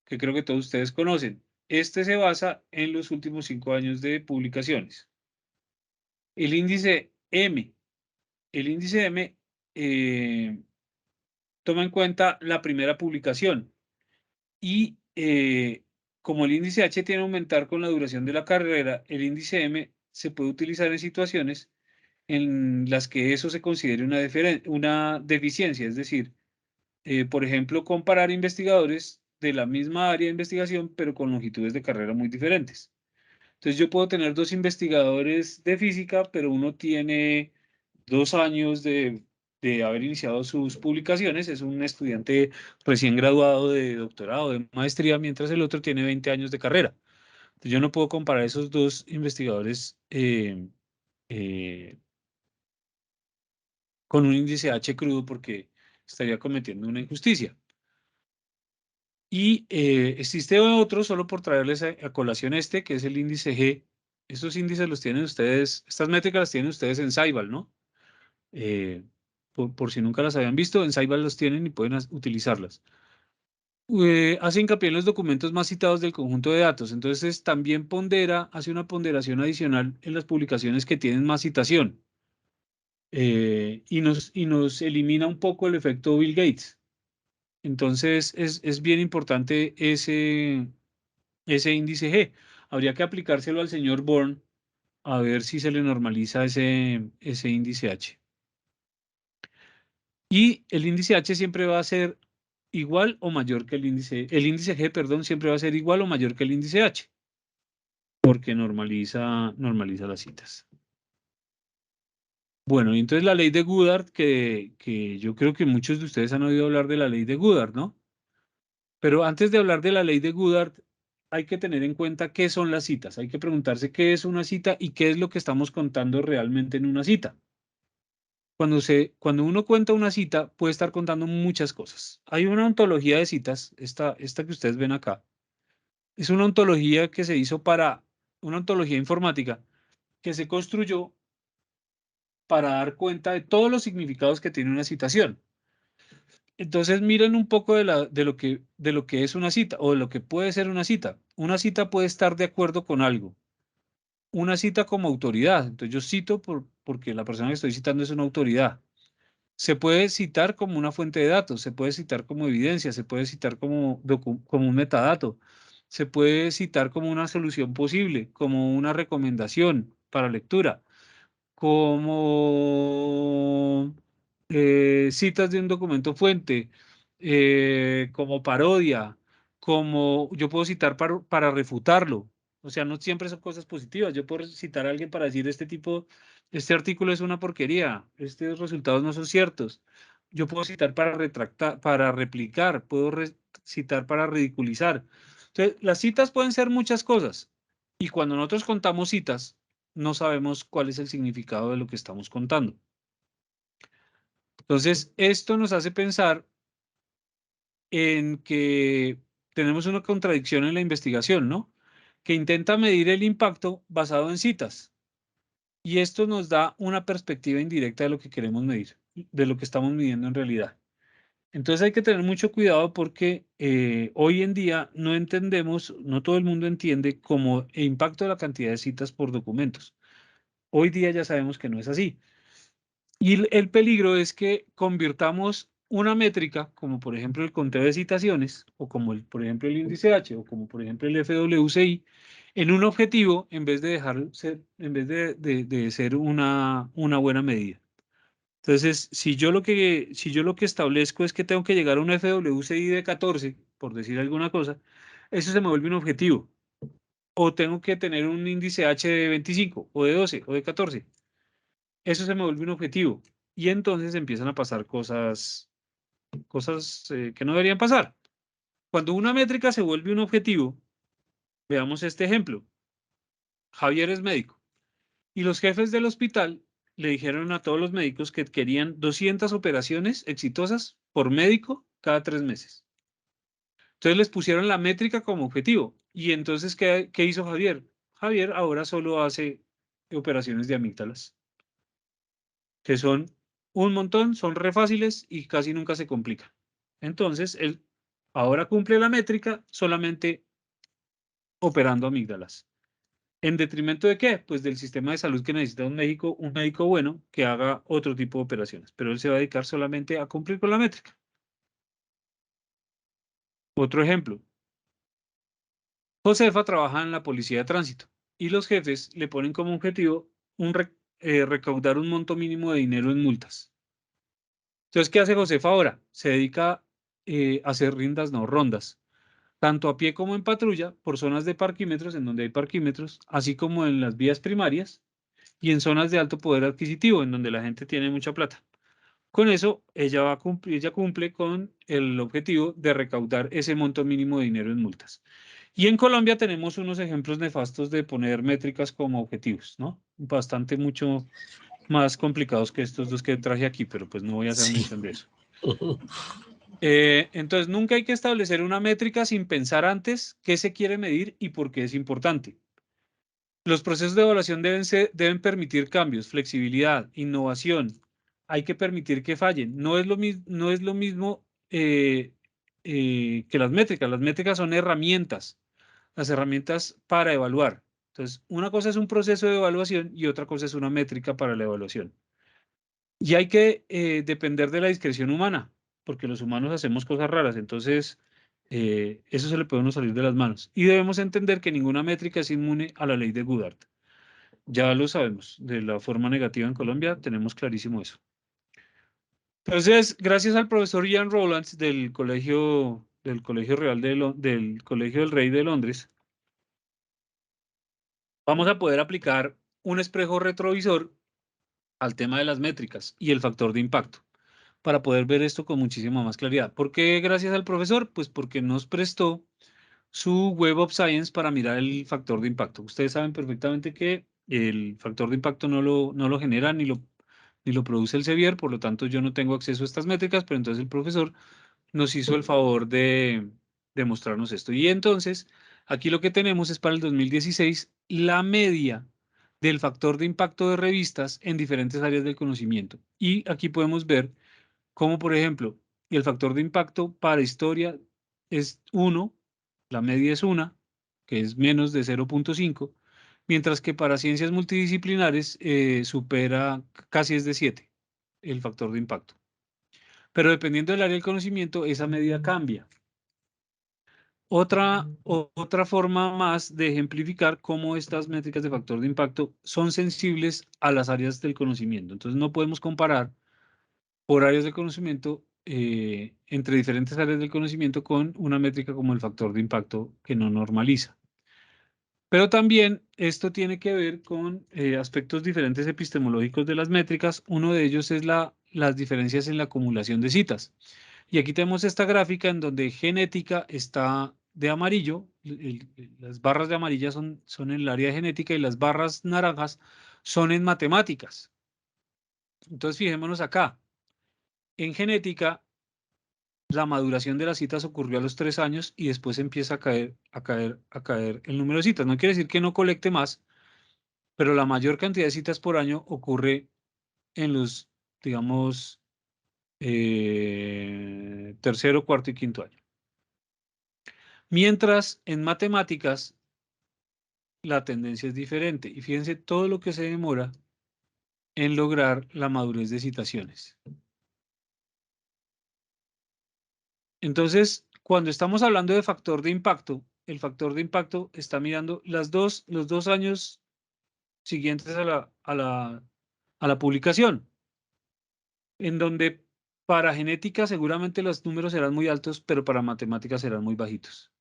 C: que creo que todos ustedes conocen. Este se basa en los últimos 5 años de publicaciones. El índice M. El índice M toma en cuenta la primera publicación y como el índice H tiene que aumentar con la duración de la carrera, el índice M se puede utilizar en situaciones en las que eso se considere una deficiencia, es decir, por ejemplo, comparar investigadores de la misma área de investigación, pero con longitudes de carrera muy diferentes. Entonces, yo puedo tener dos investigadores de física, pero uno tiene 2 años de haber iniciado sus publicaciones, es un estudiante recién graduado de doctorado, de maestría, mientras el otro tiene 20 años de carrera. Entonces, yo no puedo comparar esos dos investigadores con un índice H crudo porque estaría cometiendo una injusticia. Y existe otro, solo por traerles a colación que es el índice G. Estos índices los tienen ustedes, estas métricas las tienen ustedes en Ceibal, ¿no? Por si nunca las habían visto, en Ceibal los tienen y pueden utilizarlas. Hace hincapié en los documentos más citados del conjunto de datos, entonces también hace una ponderación adicional en las publicaciones que tienen más citación y nos elimina un poco el efecto Bill Gates. Entonces es bien importante ese índice G. Habría que aplicárselo al señor Born a ver si se le normaliza ese índice H. Y el índice H siempre va a ser igual o mayor que el índice G, perdón, siempre va a ser igual o mayor que el índice H, porque normaliza las citas. Bueno, y entonces la ley de Goddard, que yo creo que muchos de ustedes han oído hablar de la ley de Goddard, ¿no? Pero antes de hablar de la ley de Goddard, hay que tener en cuenta qué son las citas. Hay que preguntarse qué es una cita y qué es lo que estamos contando realmente en una cita. Cuando uno cuenta una cita, puede estar contando muchas cosas. Hay una ontología de citas, esta que ustedes ven acá. Es una ontología que se hizo una ontología informática que se construyó para dar cuenta de todos los significados que tiene una citación. Entonces miren un poco de lo que es una cita o de lo que puede ser una cita. Una cita puede estar de acuerdo con algo. Una cita como autoridad. Entonces yo cito porque la persona que estoy citando es una autoridad. Se puede citar como una fuente de datos, se puede citar como evidencia, se puede citar como un metadato, se puede citar como una solución posible, como una recomendación para lectura, como citas de un documento fuente, como parodia, como yo puedo citar para refutarlo. O sea, no siempre son cosas positivas. Yo puedo citar a alguien para decir este artículo es una porquería, estos resultados no son ciertos. Yo puedo citar para retractar, para replicar, puedo citar para ridiculizar. Entonces, las citas pueden ser muchas cosas. Y cuando nosotros contamos citas, no sabemos cuál es el significado de lo que estamos contando. Entonces, esto nos hace pensar en que tenemos una contradicción en la investigación, ¿no? Que intenta medir el impacto basado en citas. Y esto nos da una perspectiva indirecta de lo que queremos medir, de lo que estamos midiendo en realidad. Entonces hay que tener mucho cuidado porque hoy en día no entendemos, no todo el mundo entiende como el impacto de la cantidad de citas por documentos. Hoy día ya sabemos que no es así. Y el peligro es que convirtamos una métrica, como por ejemplo el conteo de citaciones, o como por ejemplo el índice H, o como por ejemplo el FWCI, en un objetivo en vez de de ser una buena medida. Entonces, si yo lo que establezco es que tengo que llegar a un FWCI de 14, por decir alguna cosa, eso se me vuelve un objetivo. O tengo que tener un índice H de 25, o de 12, o de 14. Eso se me vuelve un objetivo. Y entonces empiezan a pasar cosas que no deberían pasar. Cuando una métrica se vuelve un objetivo, veamos este ejemplo. Javier es médico y los jefes del hospital le dijeron a todos los médicos que querían 200 operaciones exitosas por médico cada 3 meses. Entonces les pusieron la métrica como objetivo. Y entonces, ¿qué hizo Javier? Javier ahora solo hace operaciones de amígdalas, que son un montón, son re fáciles y casi nunca se complican. Entonces, él ahora cumple la métrica solamente operando amígdalas. ¿En detrimento de qué? Pues del sistema de salud que necesita un médico bueno que haga otro tipo de operaciones, pero él se va a dedicar solamente a cumplir con la métrica. Otro ejemplo. Josefa trabaja en la policía de tránsito y los jefes le ponen como objetivo recaudar un monto mínimo de dinero en multas. Entonces, ¿qué hace Josefa ahora? Se dedica a hacer rondas, tanto a pie como en patrulla, por zonas de parquímetros, en donde hay parquímetros, así como en las vías primarias y en zonas de alto poder adquisitivo, en donde la gente tiene mucha plata. Con eso, ella cumple con el objetivo de recaudar ese monto mínimo de dinero en multas. Y en Colombia tenemos unos ejemplos nefastos de poner métricas como objetivos, ¿no? Bastante mucho más complicados que estos dos que traje aquí, pero pues no voy a hacer mención de eso. Entonces, nunca hay que establecer una métrica sin pensar antes qué se quiere medir y por qué es importante. Los procesos de evaluación deben permitir cambios, flexibilidad, innovación. Hay que permitir que fallen. No es lo mismo que las métricas. Las métricas son herramientas, las herramientas para evaluar. Entonces, una cosa es un proceso de evaluación y otra cosa es una métrica para la evaluación. Y hay que depender de la discreción humana, porque los humanos hacemos cosas raras, entonces eso se le puede uno salir de las manos. Y debemos entender que ninguna métrica es inmune a la ley de Goodhart. Ya lo sabemos, de la forma negativa en Colombia tenemos clarísimo eso. Entonces, gracias al profesor Ian Rowlands del Colegio Real del Colegio del Rey de Londres, vamos a poder aplicar un espejo retrovisor al tema de las métricas y el factor de impacto, para poder ver esto con muchísima más claridad. ¿Por qué gracias al profesor? Pues porque nos prestó su Web of Science para mirar el factor de impacto. Ustedes saben perfectamente que el factor de impacto no lo genera ni lo produce el Sevier, por lo tanto yo no tengo acceso a estas métricas, pero entonces el profesor nos hizo el favor de mostrarnos esto. Y entonces, aquí lo que tenemos es para el 2016 la media del factor de impacto de revistas en diferentes áreas del conocimiento. Y aquí podemos ver cómo, por ejemplo, el factor de impacto para historia es 1, la media es 1, que es menos de 0.5, mientras que para ciencias multidisciplinares casi es de 7 el factor de impacto. Pero dependiendo del área del conocimiento, esa medida cambia. Otra forma más de ejemplificar cómo estas métricas de factor de impacto son sensibles a las áreas del conocimiento. Entonces, no podemos comparar por áreas del conocimiento entre diferentes áreas del conocimiento con una métrica como el factor de impacto que no normaliza. Pero también esto tiene que ver con aspectos diferentes epistemológicos de las métricas. Uno de ellos es las diferencias en la acumulación de citas. Y aquí tenemos esta gráfica en donde genética está de amarillo, las barras de amarilla son en el área de genética y las barras naranjas son en matemáticas. Entonces fijémonos acá. En genética, la maduración de las citas ocurrió a los 3 años y después empieza a caer el número de citas. No quiere decir que no colecte más, pero la mayor cantidad de citas por año ocurre en los, digamos, tercero, cuarto y quinto año. Mientras en matemáticas la tendencia es diferente. Y fíjense todo lo que se demora en lograr la madurez de citaciones. Entonces, cuando estamos hablando de factor de impacto, el factor de impacto está mirando los dos años siguientes a la publicación, en donde para genética seguramente los números serán muy altos, pero para matemáticas serán muy bajitos.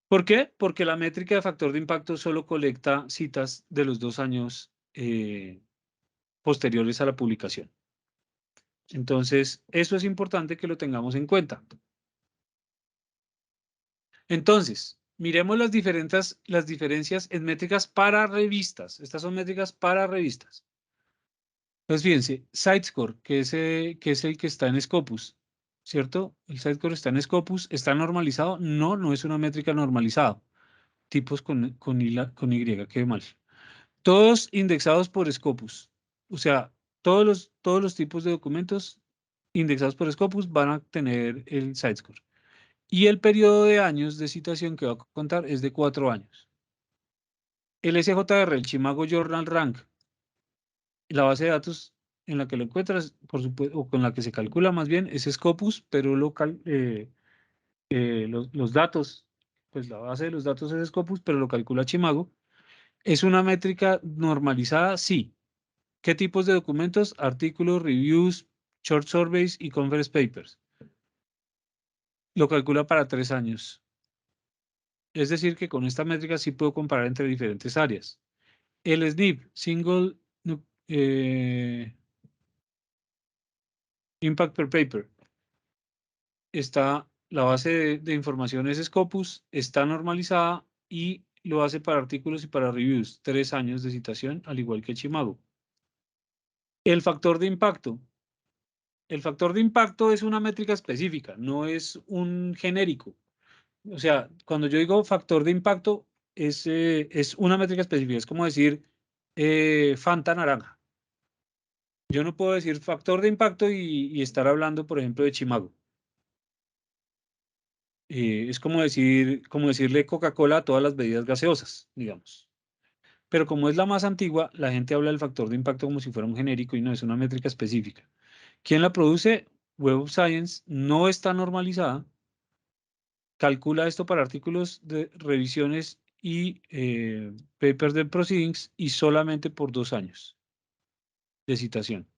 C: ¿Por qué? Porque la métrica de factor de impacto solo colecta citas de los 2 años posteriores a la publicación. Entonces, eso es importante que lo tengamos en cuenta. Entonces, miremos las diferencias en métricas para revistas. Estas son métricas para revistas. Entonces, fíjense, Sitescore, que es el que está en Scopus, ¿cierto? El Sitescore está en Scopus, ¿está normalizado? No, no es una métrica normalizada. Tipos con Y, qué mal. Todos indexados por Scopus. O sea, todos los tipos de documentos indexados por Scopus van a tener el Sitescore. Y el periodo de años de citación que va a contar es de 4 años. El SJR, el Chimago Journal Rank, la base de datos en la que lo encuentras, por supuesto, o con la que se calcula más bien, es Scopus, pero los datos, pues la base de los datos es Scopus, pero lo calcula Chimago. ¿Es una métrica normalizada? Sí. ¿Qué tipos de documentos? Artículos, reviews, short surveys y conference papers. Lo calcula para 3 años. Es decir, que con esta métrica sí puedo comparar entre diferentes áreas. El SNP, Single Impact per Paper, la base de información es Scopus, está normalizada y lo hace para artículos y para reviews. 3 años de citación, al igual que Chimago. El factor de impacto. El factor de impacto es una métrica específica, no es un genérico. O sea, cuando yo digo factor de impacto, es una métrica específica. Es como decir Fanta naranja. Yo no puedo decir factor de impacto y estar hablando, por ejemplo, de Chimago. Es como decirle Coca-Cola a todas las bebidas gaseosas, digamos. Pero como es la más antigua, la gente habla del factor de impacto como si fuera un genérico y no es una métrica específica. ¿Quién la produce? Web of Science. No está normalizada. Calcula esto para artículos de revisiones y papers de proceedings y solamente por 2 años de citación.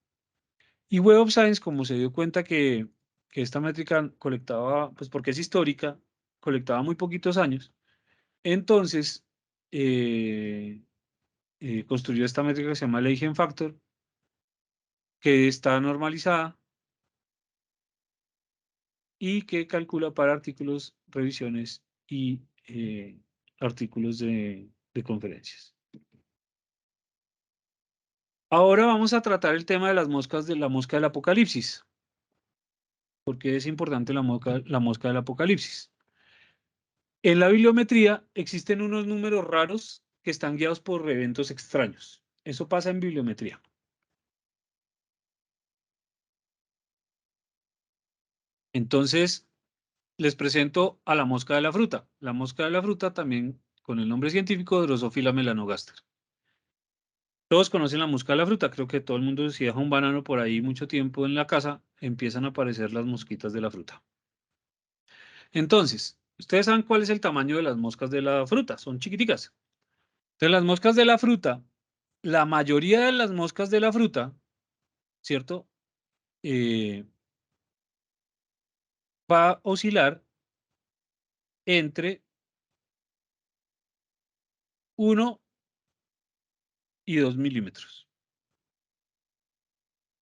C: Y Web of Science, como se dio cuenta que esta métrica colectaba, pues porque es histórica, colectaba muy poquitos años, entonces construyó esta métrica que se llama Leigen Factor, que está normalizada y que calcula para artículos, revisiones y artículos de conferencias. Ahora vamos a tratar el tema de las moscas, de la mosca del apocalipsis. ¿Por qué es importante la mosca del apocalipsis? En la bibliometría existen unos números raros que están guiados por eventos extraños. Eso pasa en bibliometría. Entonces, les presento a la mosca de la fruta. La mosca de la fruta también con el nombre científico Drosophila melanogaster. Todos conocen la mosca de la fruta. Creo que todo el mundo, si deja un banano por ahí mucho tiempo en la casa, empiezan a aparecer las mosquitas de la fruta. Entonces, ustedes saben cuál es el tamaño de las moscas de la fruta. Son chiquiticas. Entonces, las moscas de la fruta, la mayoría de las moscas de la fruta, ¿cierto? Va a oscilar entre 1 y 2 milímetros.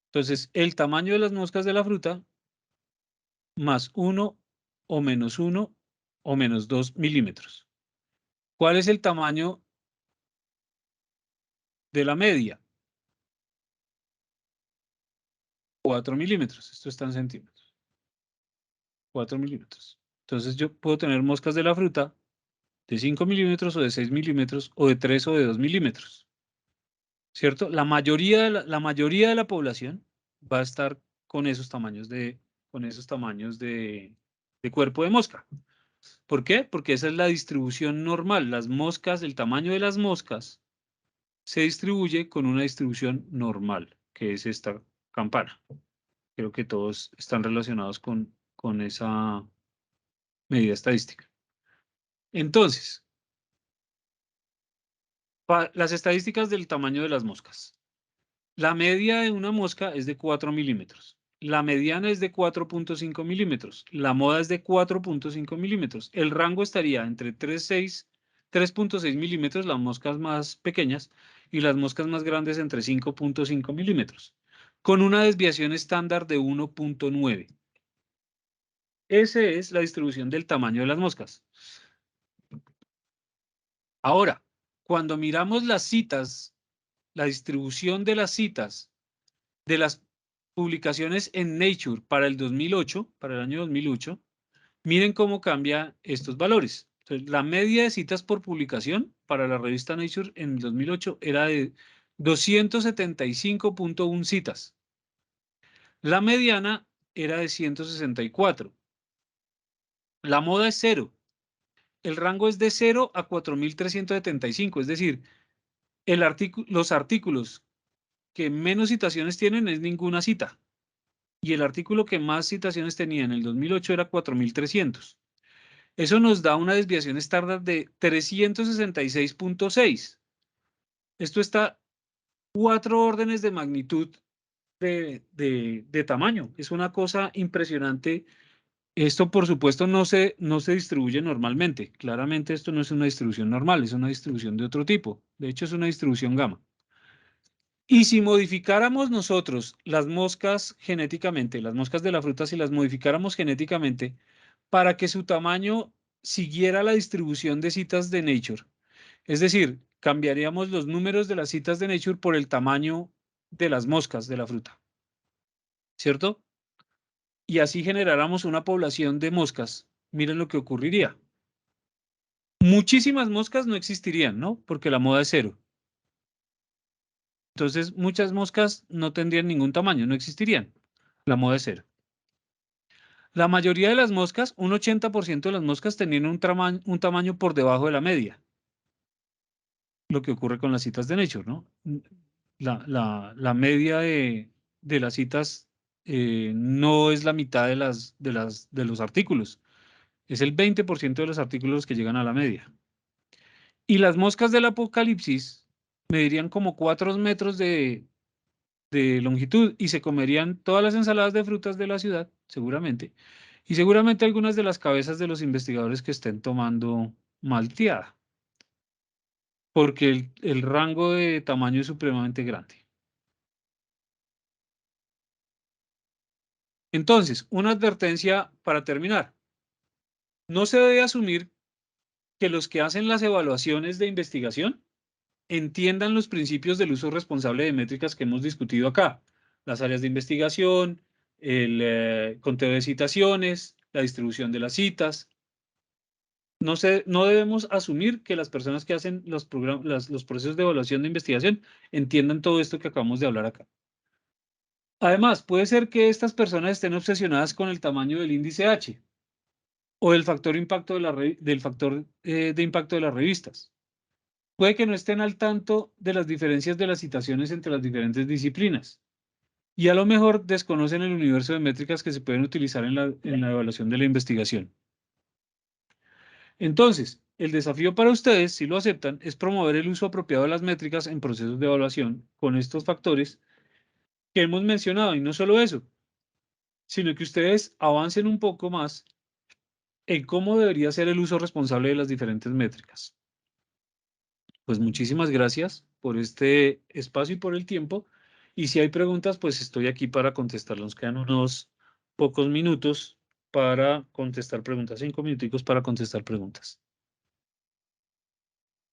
C: Entonces, el tamaño de las moscas de la fruta más 1 o menos 1 o menos 2 milímetros. ¿Cuál es el tamaño de la media? 4 milímetros. Esto está en centímetros. 4 milímetros. Entonces, yo puedo tener moscas de la fruta de 5 milímetros o de 6 milímetros o de 3 o de 2 milímetros. ¿Cierto? La mayoría de la población va a estar con esos tamaños de cuerpo de mosca. ¿Por qué? Porque esa es la distribución normal. Las moscas, el tamaño de las moscas se distribuye con una distribución normal, que es esta campana. Creo que todos están relacionados con esa medida estadística. Entonces, las estadísticas del tamaño de las moscas. La media de una mosca es de 4 milímetros. La mediana es de 4.5 milímetros. La moda es de 4.5 milímetros. El rango estaría entre 3.6 milímetros, las moscas más pequeñas, y las moscas más grandes entre 5.5 milímetros, con una desviación estándar de 1.9. Esa es la distribución del tamaño de las moscas. Ahora, cuando miramos las citas, la distribución de las citas de las publicaciones en Nature para el 2008, para el año 2008, miren cómo cambia estos valores. Entonces, la media de citas por publicación para la revista Nature en el 2008 era de 275.1 citas. La mediana era de 164. La moda es 0. El rango es de 0 a 4.375, es decir, los artículos que menos citaciones tienen es ninguna cita. Y el artículo que más citaciones tenía en el 2008 era 4.300. Eso nos da una desviación estándar de 366.6. Esto está 4 órdenes de magnitud de tamaño. Es una cosa impresionante. Esto, por supuesto, no se distribuye normalmente. Claramente esto no es una distribución normal, es una distribución de otro tipo. De hecho, es una distribución gamma. Y si modificáramos nosotros las moscas genéticamente, las moscas de la fruta, si las modificáramos genéticamente para que su tamaño siguiera la distribución de citas de Nature, es decir, cambiaríamos los números de las citas de Nature por el tamaño de las moscas de la fruta, ¿cierto? Y así generáramos una población de moscas. Miren lo que ocurriría. Muchísimas moscas no existirían, ¿no? Porque la moda es 0. Entonces, muchas moscas no tendrían ningún tamaño, no existirían. La moda es 0. La mayoría de las moscas, un 80% de las moscas tenían un tamaño por debajo de la media. Lo que ocurre con las citas de Nature, ¿no? La media de las citas no es la mitad de los artículos. Es el 20% de los artículos que llegan a la media. Y las moscas del apocalipsis medirían como 4 metros de longitud y se comerían todas las ensaladas de frutas de la ciudad, seguramente, y seguramente algunas de las cabezas de los investigadores que estén tomando malteada, porque el rango de tamaño es supremamente grande. Entonces, una advertencia para terminar. No se debe asumir que los que hacen las evaluaciones de investigación entiendan los principios del uso responsable de métricas que hemos discutido acá. Las áreas de investigación, el conteo de citaciones, la distribución de las citas. No debemos asumir que las personas que hacen los procesos de evaluación de investigación entiendan todo esto que acabamos de hablar acá. Además, puede ser que estas personas estén obsesionadas con el tamaño del índice H o del factor de impacto de las revistas. Puede que no estén al tanto de las diferencias de las citaciones entre las diferentes disciplinas y a lo mejor desconocen el universo de métricas que se pueden utilizar en la evaluación de la investigación. Entonces, el desafío para ustedes, si lo aceptan, es promover el uso apropiado de las métricas en procesos de evaluación con estos factores que hemos mencionado. Y no solo eso, sino que ustedes avancen un poco más en cómo debería ser el uso responsable de las diferentes métricas. Pues muchísimas gracias por este espacio y por el tiempo. Y si hay preguntas, pues estoy aquí para contestarlas. Nos quedan unos pocos minutos para contestar preguntas, 5 minuticos para contestar preguntas.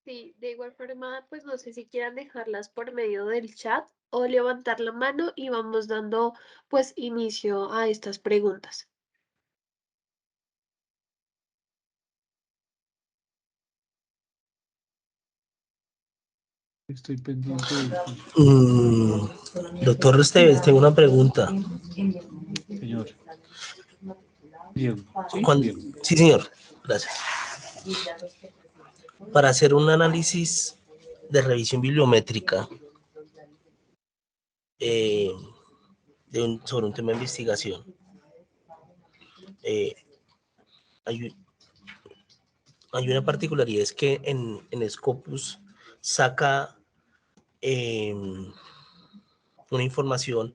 D: Sí, de igual forma, pues no sé si quieran dejarlas por medio del chat o levantar la mano y vamos dando pues inicio a estas preguntas.
C: Estoy pendiente de
B: Doctor Esteves, tengo una pregunta.
C: señor. Diego. ¿Sí? Diego.
B: Sí, señor. Gracias. Para hacer un análisis de revisión bibliométrica, sobre un tema de investigación. Hay una particularidad, es que en Scopus saca una información,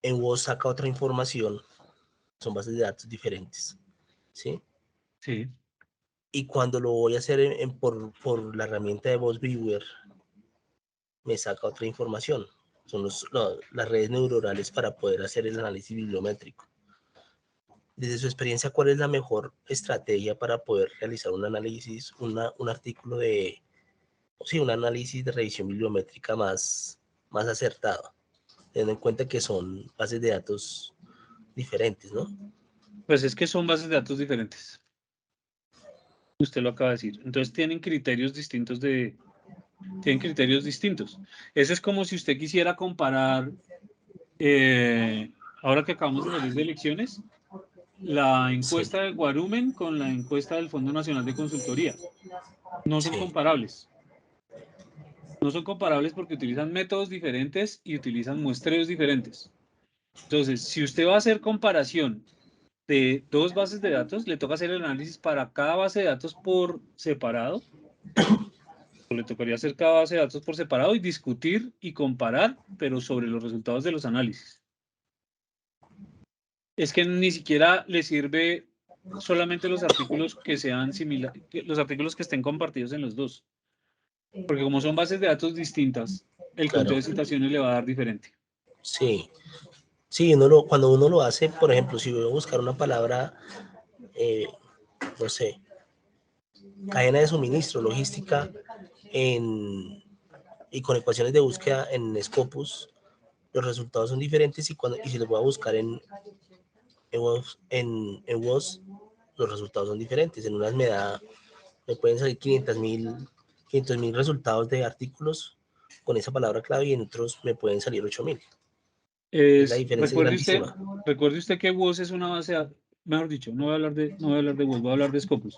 B: en WOS saca otra información, son bases de datos diferentes, ¿sí?
C: Sí.
B: Y cuando lo voy a hacer por la herramienta de WOS Viewer, me saca otra información. Son las redes neuronales para poder hacer el análisis bibliométrico. Desde su experiencia, ¿cuál es la mejor estrategia para poder realizar un análisis, un artículo un análisis de revisión bibliométrica más acertado, teniendo en cuenta que son bases de datos diferentes, ¿no?
C: Pues es que son bases de datos diferentes. Usted lo acaba de decir. Entonces tienen criterios distintos Eso es como si usted quisiera comparar, ahora que acabamos de salir de elecciones, la encuesta de Guarumen con la encuesta del Fondo Nacional de Consultoría. No son
B: Sí.
C: comparables. No son comparables porque utilizan métodos diferentes y utilizan muestreos diferentes. Entonces, si usted va a hacer comparación de dos bases de datos, le toca hacer el análisis para cada base de datos por separado. O le tocaría hacer cada base de datos por separado y discutir y comparar, pero sobre los resultados de los análisis. Es que ni siquiera le sirve solamente los artículos que sean similares, los artículos que estén compartidos en los dos. Porque como son bases de datos distintas, el
B: Claro.
C: conteo de citaciones le va a dar diferente.
B: Sí. Sí, cuando uno lo hace, por ejemplo, si voy a buscar una palabra, no sé, cadena de suministro, logística, y con ecuaciones de búsqueda en Scopus, los resultados son diferentes y si los voy a buscar en WOS, los resultados son diferentes. En unas me pueden salir 500,000 resultados de artículos con esa palabra clave y en otros me pueden salir 8,000. La diferencia es grandísima.
C: Recuerde usted que WOS es una base, mejor dicho, no voy a hablar de WOS, voy a hablar de Scopus.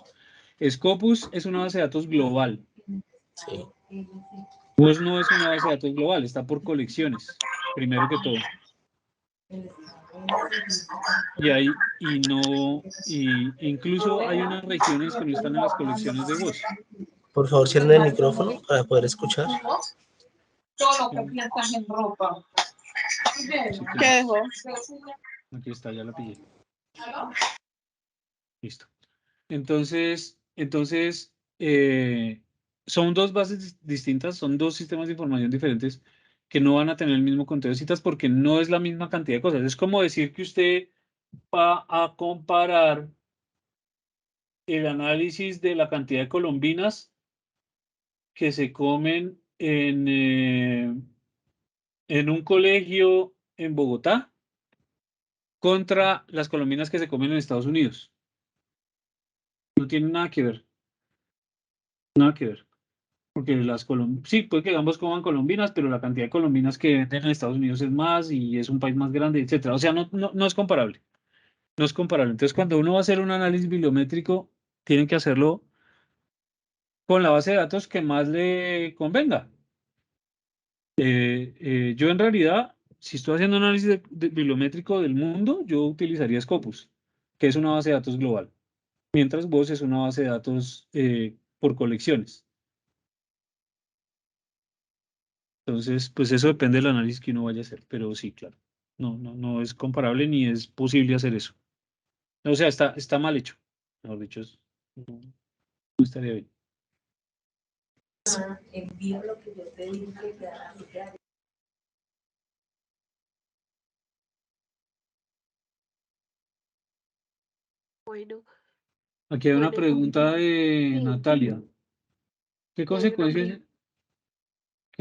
C: Scopus es una base de datos global.
B: Sí.
C: WOS no es una base de datos global, está por colecciones, primero que todo. Incluso hay unas regiones que no están en las colecciones de WOS.
B: Por favor, cierren el micrófono para poder escuchar.
I: Todo lo que piensas en ropa.
C: ¿Qué dejó? Aquí está, ya la pillé. Listo. Entonces, son dos bases distintas, son dos sistemas de información diferentes que no van a tener el mismo conteo de citas porque no es la misma cantidad de cosas. Es como decir que usted va a comparar el análisis de la cantidad de colombinas que se comen en un colegio en Bogotá contra las colombinas que se comen en Estados Unidos. No tiene nada que ver. Nada que ver. Porque sí, puede que ambos coman colombinas, pero la cantidad de colombinas que venden en Estados Unidos es más y es un país más grande, etcétera. O sea, no es comparable. No es comparable. Entonces, cuando uno va a hacer un análisis bibliométrico, tiene que hacerlo con la base de datos que más le convenga. Yo en realidad, si estoy haciendo análisis bibliométrico del mundo, yo utilizaría Scopus, que es una base de datos global, mientras WOS es una base de datos por colecciones. Entonces, pues eso depende del análisis que uno vaya a hacer, pero sí, claro, no es comparable ni es posible hacer eso. O sea, está mal hecho, mejor dicho, no estaría bien.
J: Envío lo que yo te dije que
D: Bueno,
C: Aquí hay una
D: bueno,
C: pregunta de
D: sí,
C: Natalia. ¿Qué
D: hay una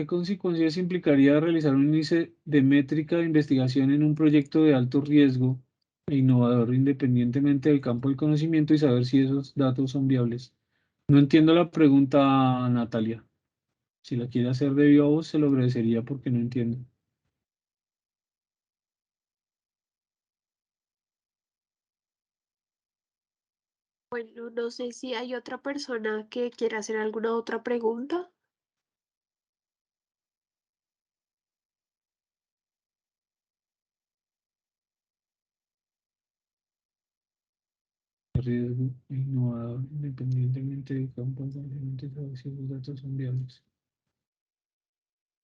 C: consecuencias implicaría realizar un índice de métrica de investigación en un proyecto de alto riesgo e innovador independientemente del campo del conocimiento y saber si esos datos son viables? No entiendo la pregunta, Natalia. Si la quiere hacer de viva voz, se lo agradecería porque no entiendo.
D: bueno, no sé si hay otra persona que quiera hacer alguna otra pregunta.
C: riesgo innovador, independientemente de campo, si los datos son viables.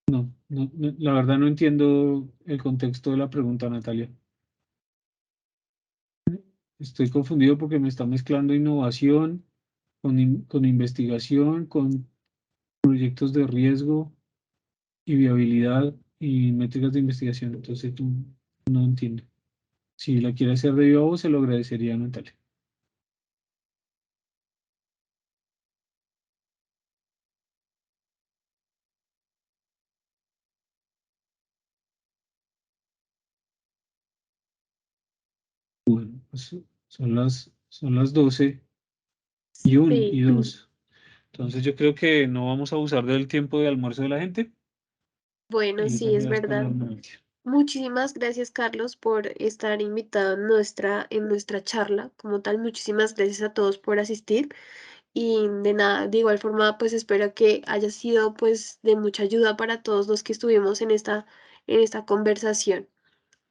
C: No, la verdad no entiendo el contexto de la pregunta, Natalia. Estoy confundido porque me está mezclando innovación con investigación, con proyectos de riesgo y viabilidad y métricas de investigación. Entonces no entiendo. Si la quiere hacer de viva voz, se lo agradecería a Natalia. Bueno, pues son las 12 y 1
D: Sí.
C: y 2. Entonces yo creo que no vamos a abusar del tiempo de almuerzo de la gente.
D: Bueno,
C: Y esa
D: sí, es
C: ya es con la
D: verdad.
C: noticia.
D: Muchísimas gracias, Carlos, por estar invitado en nuestra charla. Como tal, muchísimas gracias a todos por asistir. Y de nada, de igual forma, pues espero que haya sido pues de mucha ayuda para todos los que estuvimos en esta conversación.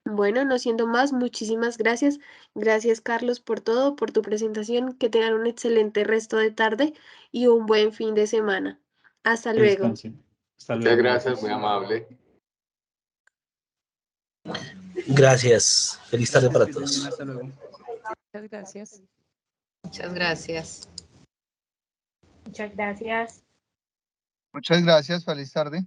D: Bueno, no siendo más, muchísimas gracias. Gracias, Carlos, por todo, por tu presentación. Que tengan un excelente resto de tarde y un buen fin de semana. Hasta
C: Que
D: luego.
C: descansen. Hasta
K: Muchas
C: luego.
K: gracias, muy amable.
B: Gracias. Feliz tarde para
C: Que estén bien,
B: todos.
C: hasta luego.
G: Muchas gracias.
E: Muchas gracias.
F: Muchas gracias.
L: Muchas gracias, feliz tarde.